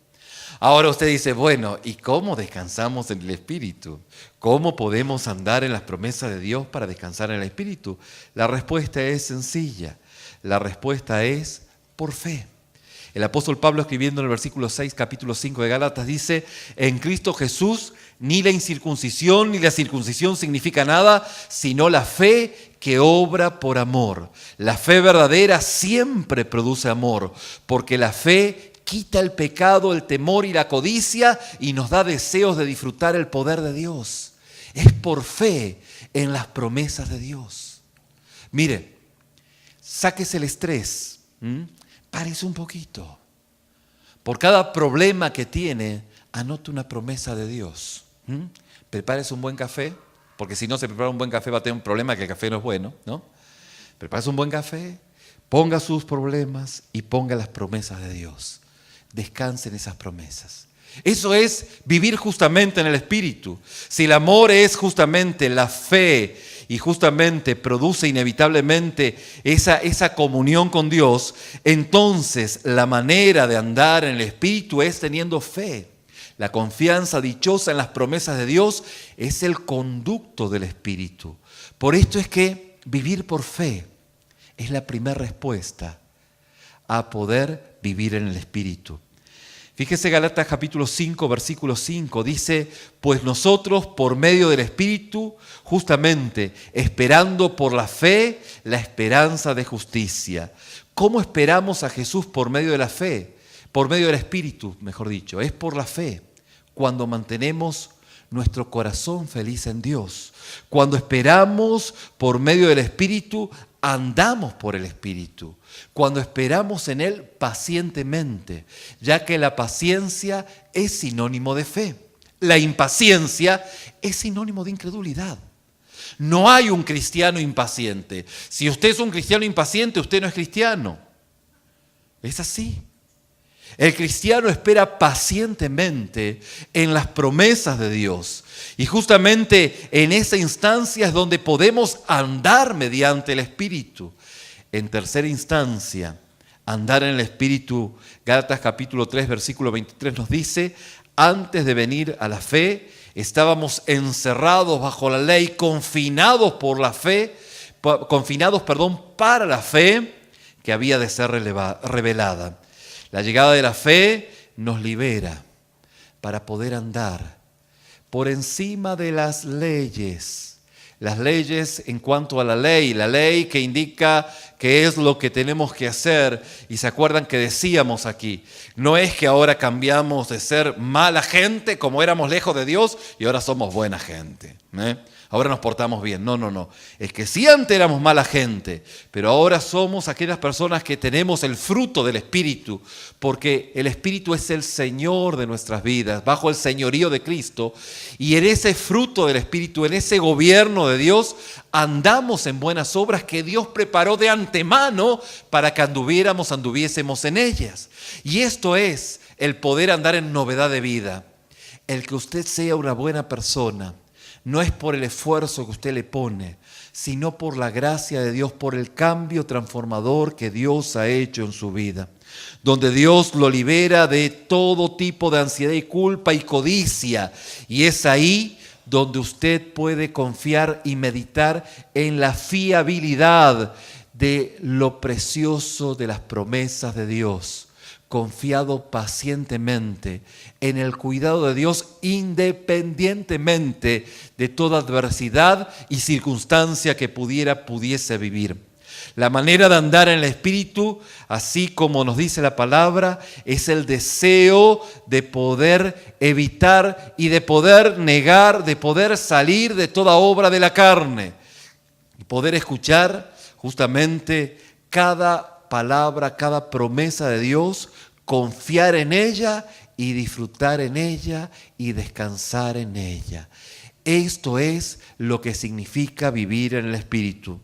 Ahora usted dice, bueno, ¿y cómo descansamos en el Espíritu? ¿Cómo podemos andar en las promesas de Dios para descansar en el Espíritu? La respuesta es sencilla. La respuesta es por fe. El apóstol Pablo, escribiendo en el versículo 6, capítulo 5 de Gálatas, dice, en Cristo Jesús ni la incircuncisión ni la circuncisión significa nada, sino la fe que obra por amor. La fe verdadera siempre produce amor, porque la fe quita el pecado, el temor y la codicia y nos da deseos de disfrutar el poder de Dios. Es por fe en las promesas de Dios. Mire, sáquese el estrés, párese un poquito. Por cada problema que tiene, anote una promesa de Dios. Prepárese un buen café, porque si no se prepara un buen café va a tener un problema que el café no es bueno, ¿no? Prepárese un buen café, ponga sus problemas y ponga las promesas de Dios. Descanse en esas promesas. Eso es vivir justamente en el Espíritu. Si el amor es justamente la fe y justamente produce inevitablemente esa comunión con Dios, entonces la manera de andar en el Espíritu es teniendo fe. La confianza dichosa en las promesas de Dios es el conducto del Espíritu. Por esto es que vivir por fe es la primera respuesta a poder vivir en el Espíritu. Fíjese Gálatas capítulo 5, versículo 5, dice, pues nosotros por medio del Espíritu, justamente esperando por la fe, la esperanza de justicia. ¿Cómo esperamos a Jesús por medio de la fe? Por medio del Espíritu, mejor dicho, es por la fe. Cuando mantenemos nuestro corazón feliz en Dios. Cuando esperamos por medio del Espíritu, andamos por el Espíritu. Cuando esperamos en Él pacientemente, ya que la paciencia es sinónimo de fe. La impaciencia es sinónimo de incredulidad. No hay un cristiano impaciente. Si usted es un cristiano impaciente, usted no es cristiano. Es así. El cristiano espera pacientemente en las promesas de Dios. Y justamente en esa instancia es donde podemos andar mediante el Espíritu. En tercera instancia, andar en el Espíritu, Gálatas capítulo 3, versículo 23 nos dice, antes de venir a la fe, estábamos encerrados bajo la ley, confinados para la fe que había de ser revelada. La llegada de la fe nos libera para poder andar por encima de las leyes. Las leyes en cuanto a la ley que indica qué es lo que tenemos que hacer. Y se acuerdan que decíamos aquí, no es que ahora cambiamos de ser mala gente como éramos lejos de Dios y ahora somos buena gente. Ahora nos portamos bien. No. Es que sí antes éramos mala gente, pero ahora somos aquellas personas que tenemos el fruto del Espíritu, porque el Espíritu es el Señor de nuestras vidas, bajo el señorío de Cristo, y en ese fruto del Espíritu, en ese gobierno de Dios, andamos en buenas obras que Dios preparó de antemano para que anduviésemos en ellas. Y esto es el poder andar en novedad de vida. El que usted sea una buena persona no es por el esfuerzo que usted le pone, sino por la gracia de Dios, por el cambio transformador que Dios ha hecho en su vida. Donde Dios lo libera de todo tipo de ansiedad y culpa y codicia. Y es ahí donde usted puede confiar y meditar en la fiabilidad de lo precioso de las promesas de Dios. Confiado pacientemente en el cuidado de Dios independientemente de toda adversidad y circunstancia que pudiese vivir. La manera de andar en el Espíritu, así como nos dice la palabra, es el deseo de poder evitar y de poder negar, de poder salir de toda obra de la carne. Y poder escuchar justamente cada palabra, cada promesa de Dios, confiar en ella y disfrutar en ella y descansar en ella. Esto es lo que significa vivir en el Espíritu.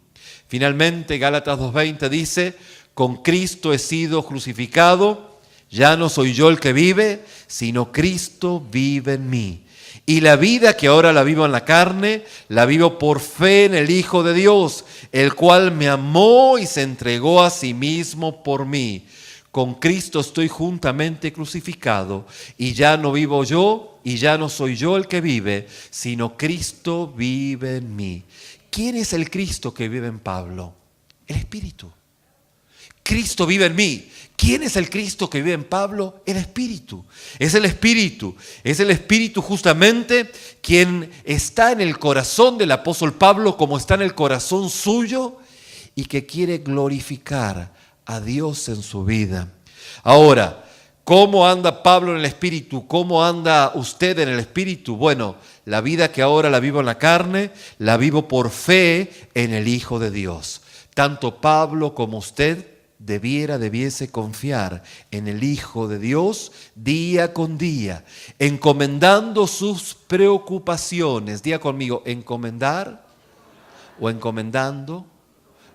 Finalmente, Gálatas 2:20 dice, con Cristo he sido crucificado, ya no soy yo el que vive, sino Cristo vive en mí. Y la vida que ahora la vivo en la carne, la vivo por fe en el Hijo de Dios, el cual me amó y se entregó a sí mismo por mí. Con Cristo estoy juntamente crucificado, y ya no vivo yo, y ya no soy yo el que vive, sino Cristo vive en mí. ¿Quién es el Cristo que vive en Pablo? El Espíritu. Cristo vive en mí. ¿Quién es el Cristo que vive en Pablo? El Espíritu. Es el Espíritu. Es el Espíritu justamente quien está en el corazón del apóstol Pablo como está en el corazón suyo y que quiere glorificar a Dios en su vida. Ahora, ¿Cómo anda Pablo en el Espíritu? ¿Cómo anda usted en el Espíritu? Bueno, la vida que ahora la vivo en la carne, la vivo por fe en el Hijo de Dios. Tanto Pablo como usted debiese confiar en el Hijo de Dios día con día, encomendando sus preocupaciones. Diga conmigo, encomendar o encomendando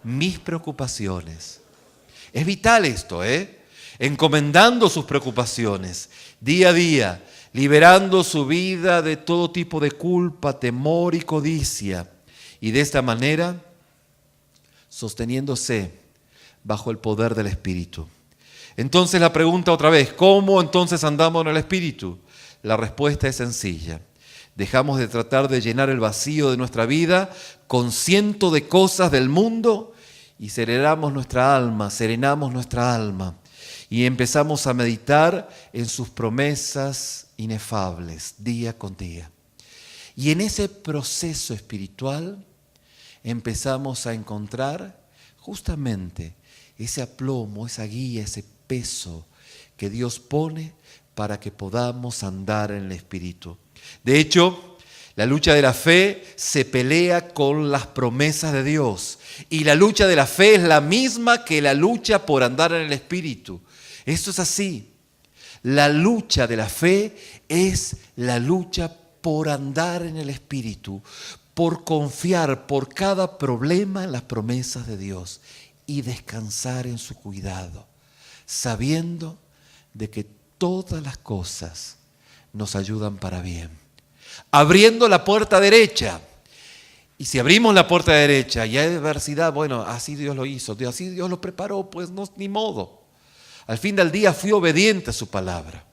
mis preocupaciones. Es vital esto, encomendando sus preocupaciones día a día, liberando su vida de todo tipo de culpa, temor y codicia. Y de esta manera, sosteniéndose bajo el poder del Espíritu. Entonces la pregunta otra vez, ¿cómo entonces andamos en el Espíritu? La respuesta es sencilla. Dejamos de tratar de llenar el vacío de nuestra vida con cientos de cosas del mundo y serenamos nuestra alma y empezamos a meditar en sus promesas inefables día con día. Y en ese proceso espiritual empezamos a encontrar justamente ese aplomo, esa guía, ese peso que Dios pone para que podamos andar en el Espíritu. De hecho, la lucha de la fe se pelea con las promesas de Dios. Y la lucha de la fe es la misma que la lucha por andar en el Espíritu. Esto es así. La lucha de la fe es la lucha por andar en el Espíritu, por confiar por cada problema en las promesas de Dios y descansar en su cuidado, sabiendo de que todas las cosas nos ayudan para bien. Abriendo la puerta derecha. Y si abrimos la puerta derecha y hay adversidad, bueno, así Dios lo hizo, así Dios lo preparó, pues no, ni modo. Al fin del día fui obediente a su palabra.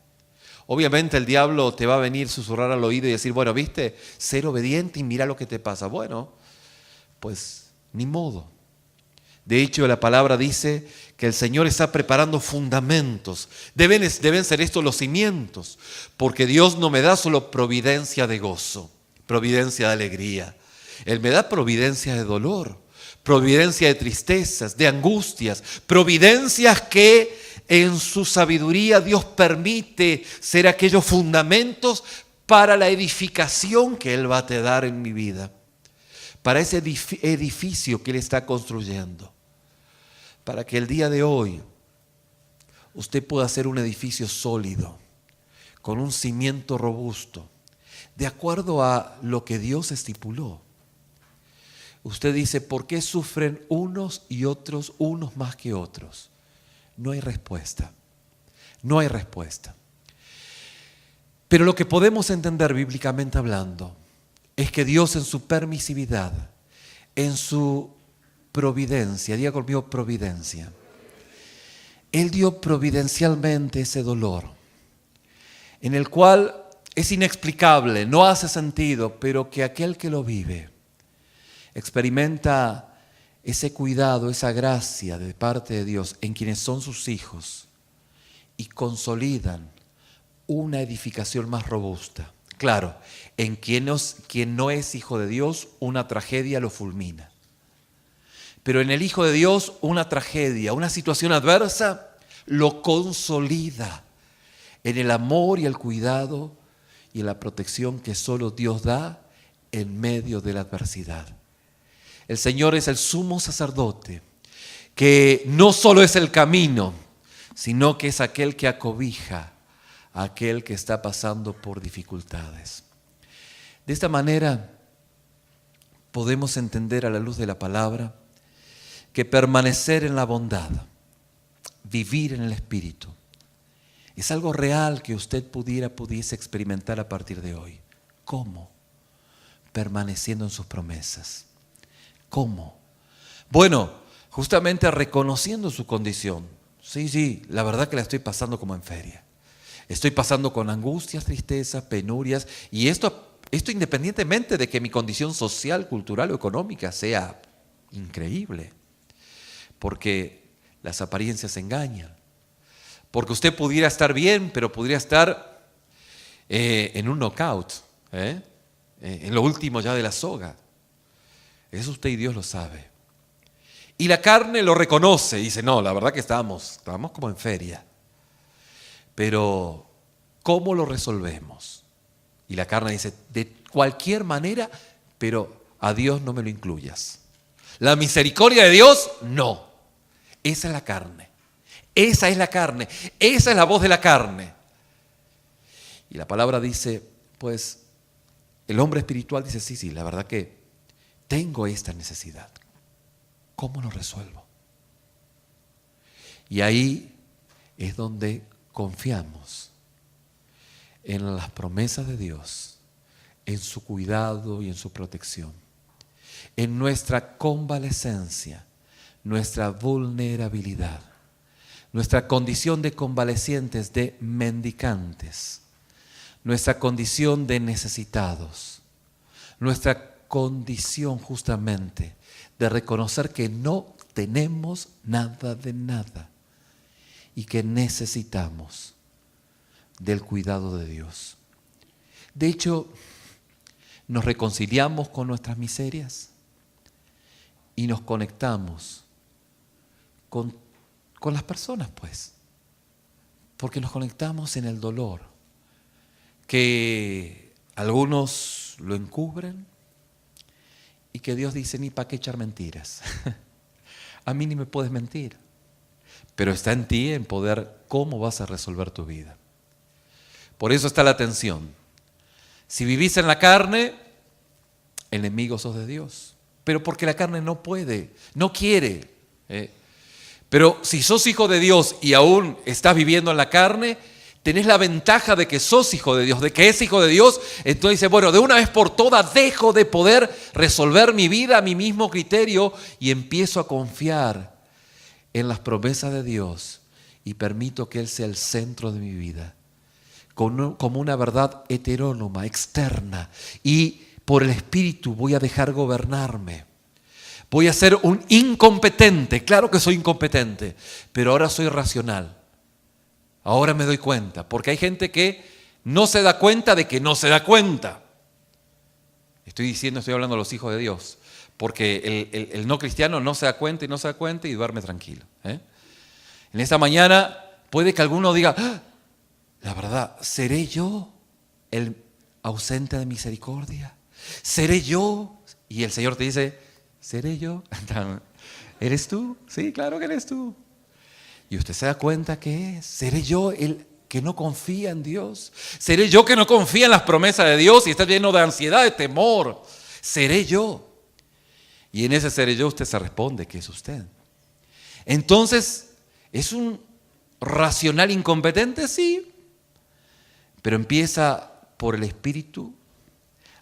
Obviamente el diablo te va a venir a susurrar al oído y decir, bueno, viste, ser obediente y mira lo que te pasa. Bueno, pues ni modo. De hecho, la palabra dice que el Señor está preparando fundamentos. Deben ser estos los cimientos, porque Dios no me da solo providencia de gozo, providencia de alegría. Él me da providencia de dolor, providencia de tristezas, de angustias, providencias que en su sabiduría Dios permite ser aquellos fundamentos para la edificación que Él va a dar en mi vida. Para ese edificio que Él está construyendo. Para que el día de hoy usted pueda hacer un edificio sólido, con un cimiento robusto, de acuerdo a lo que Dios estipuló. Usted dice, ¿por qué sufren unos y otros, unos más que otros? No hay respuesta. No hay respuesta. Pero lo que podemos entender bíblicamente hablando es que Dios en su permisividad, en su providencia, diga conmigo providencia, Él dio providencialmente ese dolor, en el cual es inexplicable, no hace sentido, pero que aquel que lo vive experimenta ese cuidado, esa gracia de parte de Dios en quienes son sus hijos y consolidan una edificación más robusta. Claro, en quien no es hijo de Dios, una tragedia lo fulmina. Pero en el Hijo de Dios, una tragedia, una situación adversa, lo consolida en el amor y el cuidado y en la protección que solo Dios da en medio de la adversidad. El Señor es el sumo sacerdote, que no solo es el camino, sino que es aquel que acobija a aquel que está pasando por dificultades. De esta manera podemos entender a la luz de la palabra que permanecer en la bondad, vivir en el Espíritu, es algo real que usted pudiese experimentar a partir de hoy. ¿Cómo? Permaneciendo en sus promesas. ¿Cómo? Bueno, justamente reconociendo su condición. Sí, la verdad que la estoy pasando como en feria. Estoy pasando con angustias, tristezas, penurias, y esto independientemente de que mi condición social, cultural o económica sea increíble. Porque las apariencias engañan. Porque usted pudiera estar bien, pero podría estar en un knockout, en lo último ya de la soga. Eso usted y Dios lo sabe. Y la carne lo reconoce y dice, no, la verdad que estamos como en feria. pero ¿cómo lo resolvemos? Y la carne dice, de cualquier manera, pero a Dios no me lo incluyas. La misericordia de Dios, no. Esa es la carne. Esa es la carne. Esa es la voz de la carne. Y la palabra dice, pues, el hombre espiritual dice, sí, la verdad que tengo esta necesidad. ¿Cómo lo resuelvo? Y ahí es donde confiamos en las promesas de Dios, en su cuidado y en su protección, en nuestra convalecencia, nuestra vulnerabilidad, nuestra condición de convalecientes, de mendicantes, nuestra condición de necesitados, nuestra condición justamente de reconocer que no tenemos nada de nada y que necesitamos del cuidado de Dios. De hecho, nos reconciliamos con nuestras miserias y nos conectamos con las personas, pues, porque nos conectamos en el dolor, que algunos lo encubren y que Dios dice, ni para qué echar mentiras. A mí ni me puedes mentir, pero está en ti en poder cómo vas a resolver tu vida. Por eso está la tensión. Si vivís en la carne, enemigos sos de Dios. Pero porque la carne no puede, no quiere. Pero si sos hijo de Dios y aún estás viviendo en la carne, tenés la ventaja de que sos hijo de Dios, de que es hijo de Dios. Entonces dice, bueno, de una vez por todas dejo de poder resolver mi vida a mi mismo criterio y empiezo a confiar en las promesas de Dios y permito que Él sea el centro de mi vida, como una verdad heterónoma, externa, y por el Espíritu voy a dejar gobernarme. Voy a ser un incompetente, claro que soy incompetente, pero ahora soy racional. Ahora me doy cuenta, porque hay gente que no se da cuenta de que no se da cuenta. Estoy hablando a los hijos de Dios, porque el no cristiano no se da cuenta y no se da cuenta y duerme tranquilo. En esta mañana puede que alguno diga, ¡ah! La verdad, ¿seré yo el ausente de misericordia? ¿Seré yo? Y el Señor te dice, ¿seré yo? ¿Eres tú? Sí, claro que eres tú. Y usted se da cuenta que es. ¿Seré yo el que no confía en Dios? ¿Seré yo que no confía en las promesas de Dios y está lleno de ansiedad, de temor? ¿Seré yo? Y en ese seré yo usted se responde que es usted. Entonces, ¿es un racional incompetente? Sí. Pero empieza por el Espíritu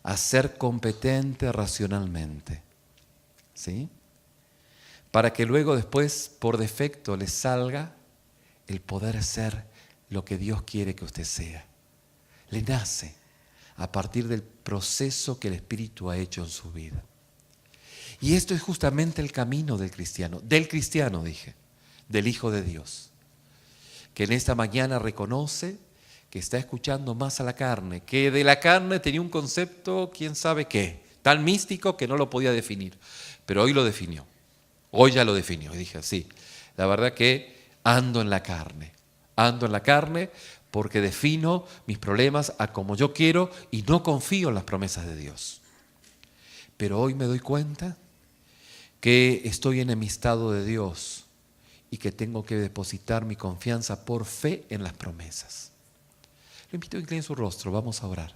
a ser competente racionalmente. ¿Sí? Para que luego después, por defecto, le salga el poder ser lo que Dios quiere que usted sea. Le nace a partir del proceso que el Espíritu ha hecho en su vida. Y esto es justamente el camino del cristiano dije, del Hijo de Dios, que en esta mañana reconoce que está escuchando más a la carne, que de la carne tenía un concepto, quién sabe qué, tan místico que no lo podía definir, pero hoy lo definió. Hoy ya lo definió y dije, sí, la verdad que ando en la carne porque defino mis problemas a como yo quiero y no confío en las promesas de Dios. Pero hoy me doy cuenta que estoy enemistado de Dios y que tengo que depositar mi confianza por fe en las promesas. Lo invito a que incline su rostro, vamos a orar.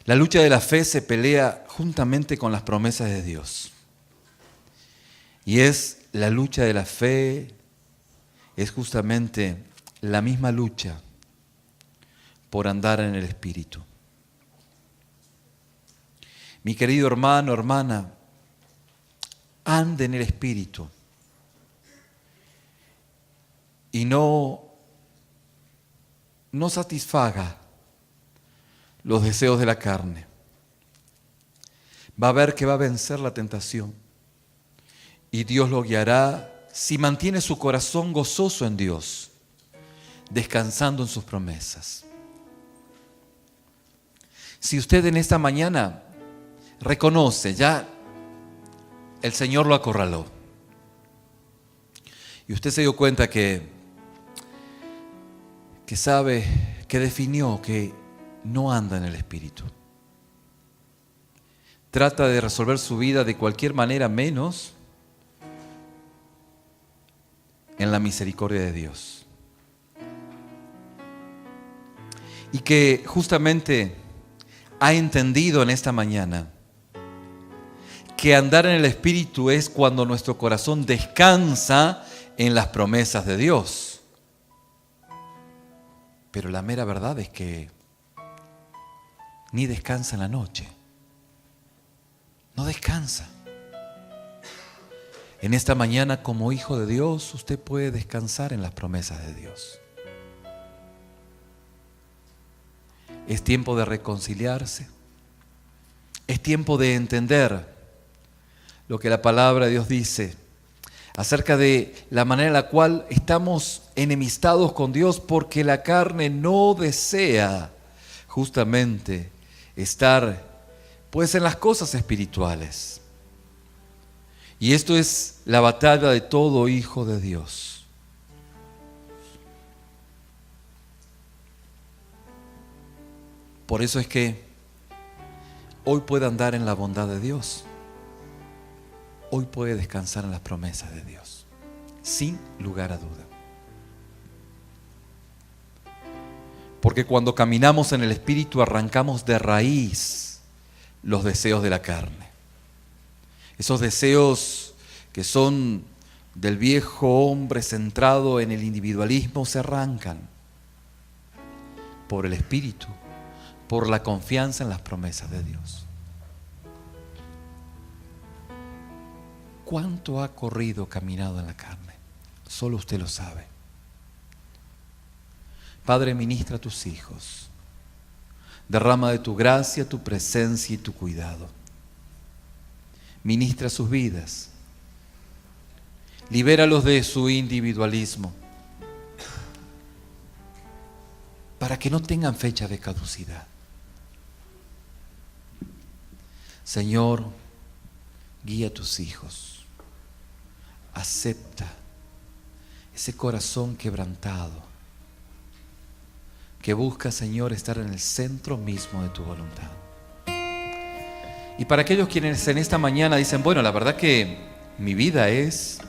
La lucha de la fe se pelea juntamente con las promesas de Dios. Y es la lucha de la fe, es justamente la misma lucha por andar en el Espíritu. Mi querido hermano, hermana, ande en el Espíritu y no satisfaga los deseos de la carne. Va a ver que va a vencer la tentación y Dios lo guiará si mantiene su corazón gozoso en Dios, descansando en sus promesas. Si usted en esta mañana reconoce, ya el Señor lo acorraló. Y usted se dio cuenta que sabe, que definió que no anda en el Espíritu. Trata de resolver su vida de cualquier manera menos en la misericordia de Dios. Y que justamente ha entendido en esta mañana que andar en el Espíritu es cuando nuestro corazón descansa en las promesas de Dios. Pero la mera verdad es que ni descansa en la noche. No descansa. En esta mañana, como hijo de Dios, usted puede descansar en las promesas de Dios. Es tiempo de reconciliarse. Es tiempo de entender lo que la palabra de Dios dice acerca de la manera en la cual estamos enemistados con Dios, porque la carne no desea justamente estar pues en las cosas espirituales. Y esto es la batalla de todo hijo de Dios. Por eso es que hoy puede andar en la bondad de Dios. Hoy puede descansar en las promesas de Dios, sin lugar a duda. Porque cuando caminamos en el Espíritu arrancamos de raíz los deseos de la carne. Esos deseos que son del viejo hombre centrado en el individualismo se arrancan por el Espíritu, por la confianza en las promesas de Dios. ¿Cuánto ha corrido, caminado en la carne? Solo usted lo sabe. Padre, ministra a tus hijos. Derrama de tu gracia, tu presencia y tu cuidado. Ministra sus vidas. Libéralos de su individualismo, para que no tengan fecha de caducidad. Señor, guía a tus hijos. Acepta ese corazón quebrantado que busca, Señor, estar en el centro mismo de tu voluntad. Y para aquellos quienes en esta mañana dicen, bueno, la verdad que mi vida es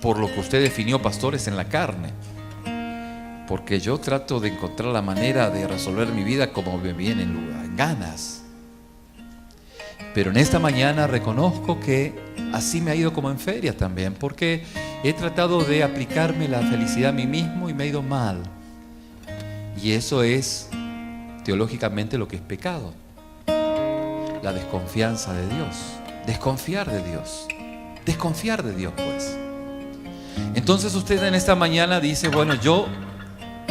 por lo que usted definió, pastores, en la carne, porque yo trato de encontrar la manera de resolver mi vida como me vienen en ganas. Pero en esta mañana reconozco que así me ha ido como en feria también, porque he tratado de aplicarme la felicidad a mí mismo y me ha ido mal. Y eso es teológicamente lo que es pecado. La desconfianza de Dios. Desconfiar de Dios. Desconfiar de Dios, pues. Entonces usted en esta mañana dice, bueno, yo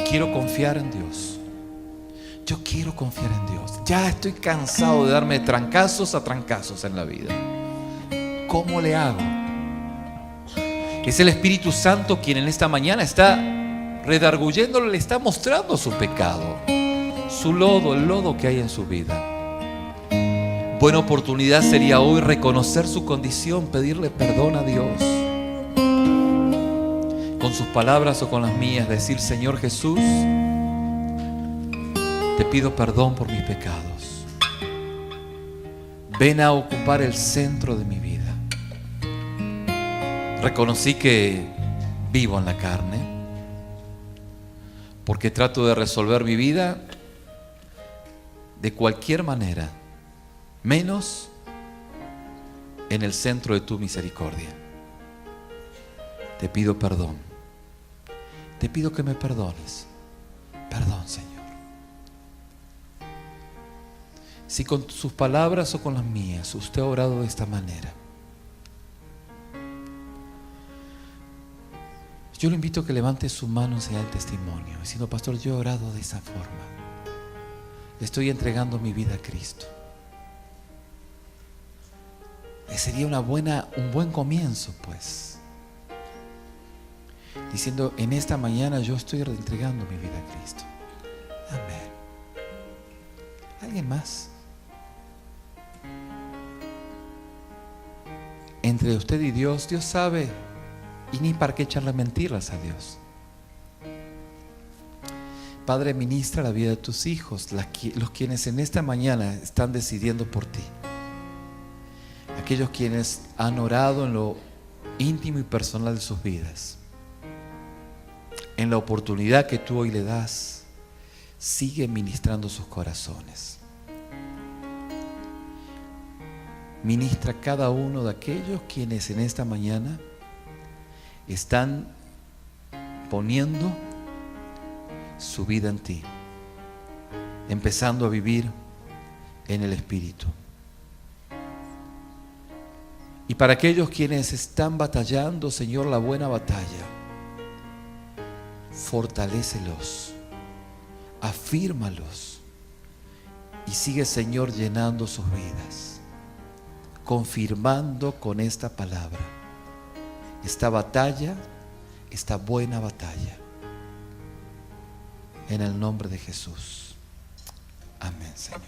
quiero confiar en Dios. Yo quiero confiar en Dios. Ya estoy cansado de darme trancazos a trancazos en la vida. ¿Cómo le hago? Es el Espíritu Santo quien en esta mañana está redarguyéndole, le está mostrando su pecado, su lodo, el lodo que hay en su vida. Buena oportunidad sería hoy reconocer su condición, pedirle perdón a Dios. Con sus palabras o con las mías, decir, Señor Jesús, te pido perdón por mis pecados. Ven a ocupar el centro de mi vida. Reconocí que vivo en la carne, porque trato de resolver mi vida de cualquier manera, menos en el centro de tu misericordia. Te pido perdón. Te pido que me perdones. Perdón, Señor. Si con sus palabras o con las mías usted ha orado de esta manera, yo le invito a que levante su mano y sea el testimonio, diciendo, pastor, yo he orado de esa forma. Le estoy entregando mi vida a Cristo. Sería un buen comienzo, pues. Diciendo, en esta mañana yo estoy entregando mi vida a Cristo. Amén. ¿Alguien más? entre usted y Dios, Dios sabe, y ni para qué echarle mentiras a Dios. Padre, ministra la vida de tus hijos, los quienes en esta mañana están decidiendo por ti. Aquellos quienes han orado en lo íntimo y personal de sus vidas. En la oportunidad que tú hoy le das, sigue ministrando sus corazones. Ministra a cada uno de aquellos quienes en esta mañana están poniendo su vida en ti, empezando a vivir en el Espíritu. Y para aquellos quienes están batallando, Señor, la buena batalla, fortalécelos, afírmalos y sigue, Señor, llenando sus vidas, confirmando con esta palabra esta batalla, esta buena batalla. En el nombre de Jesús. Amén, Señor.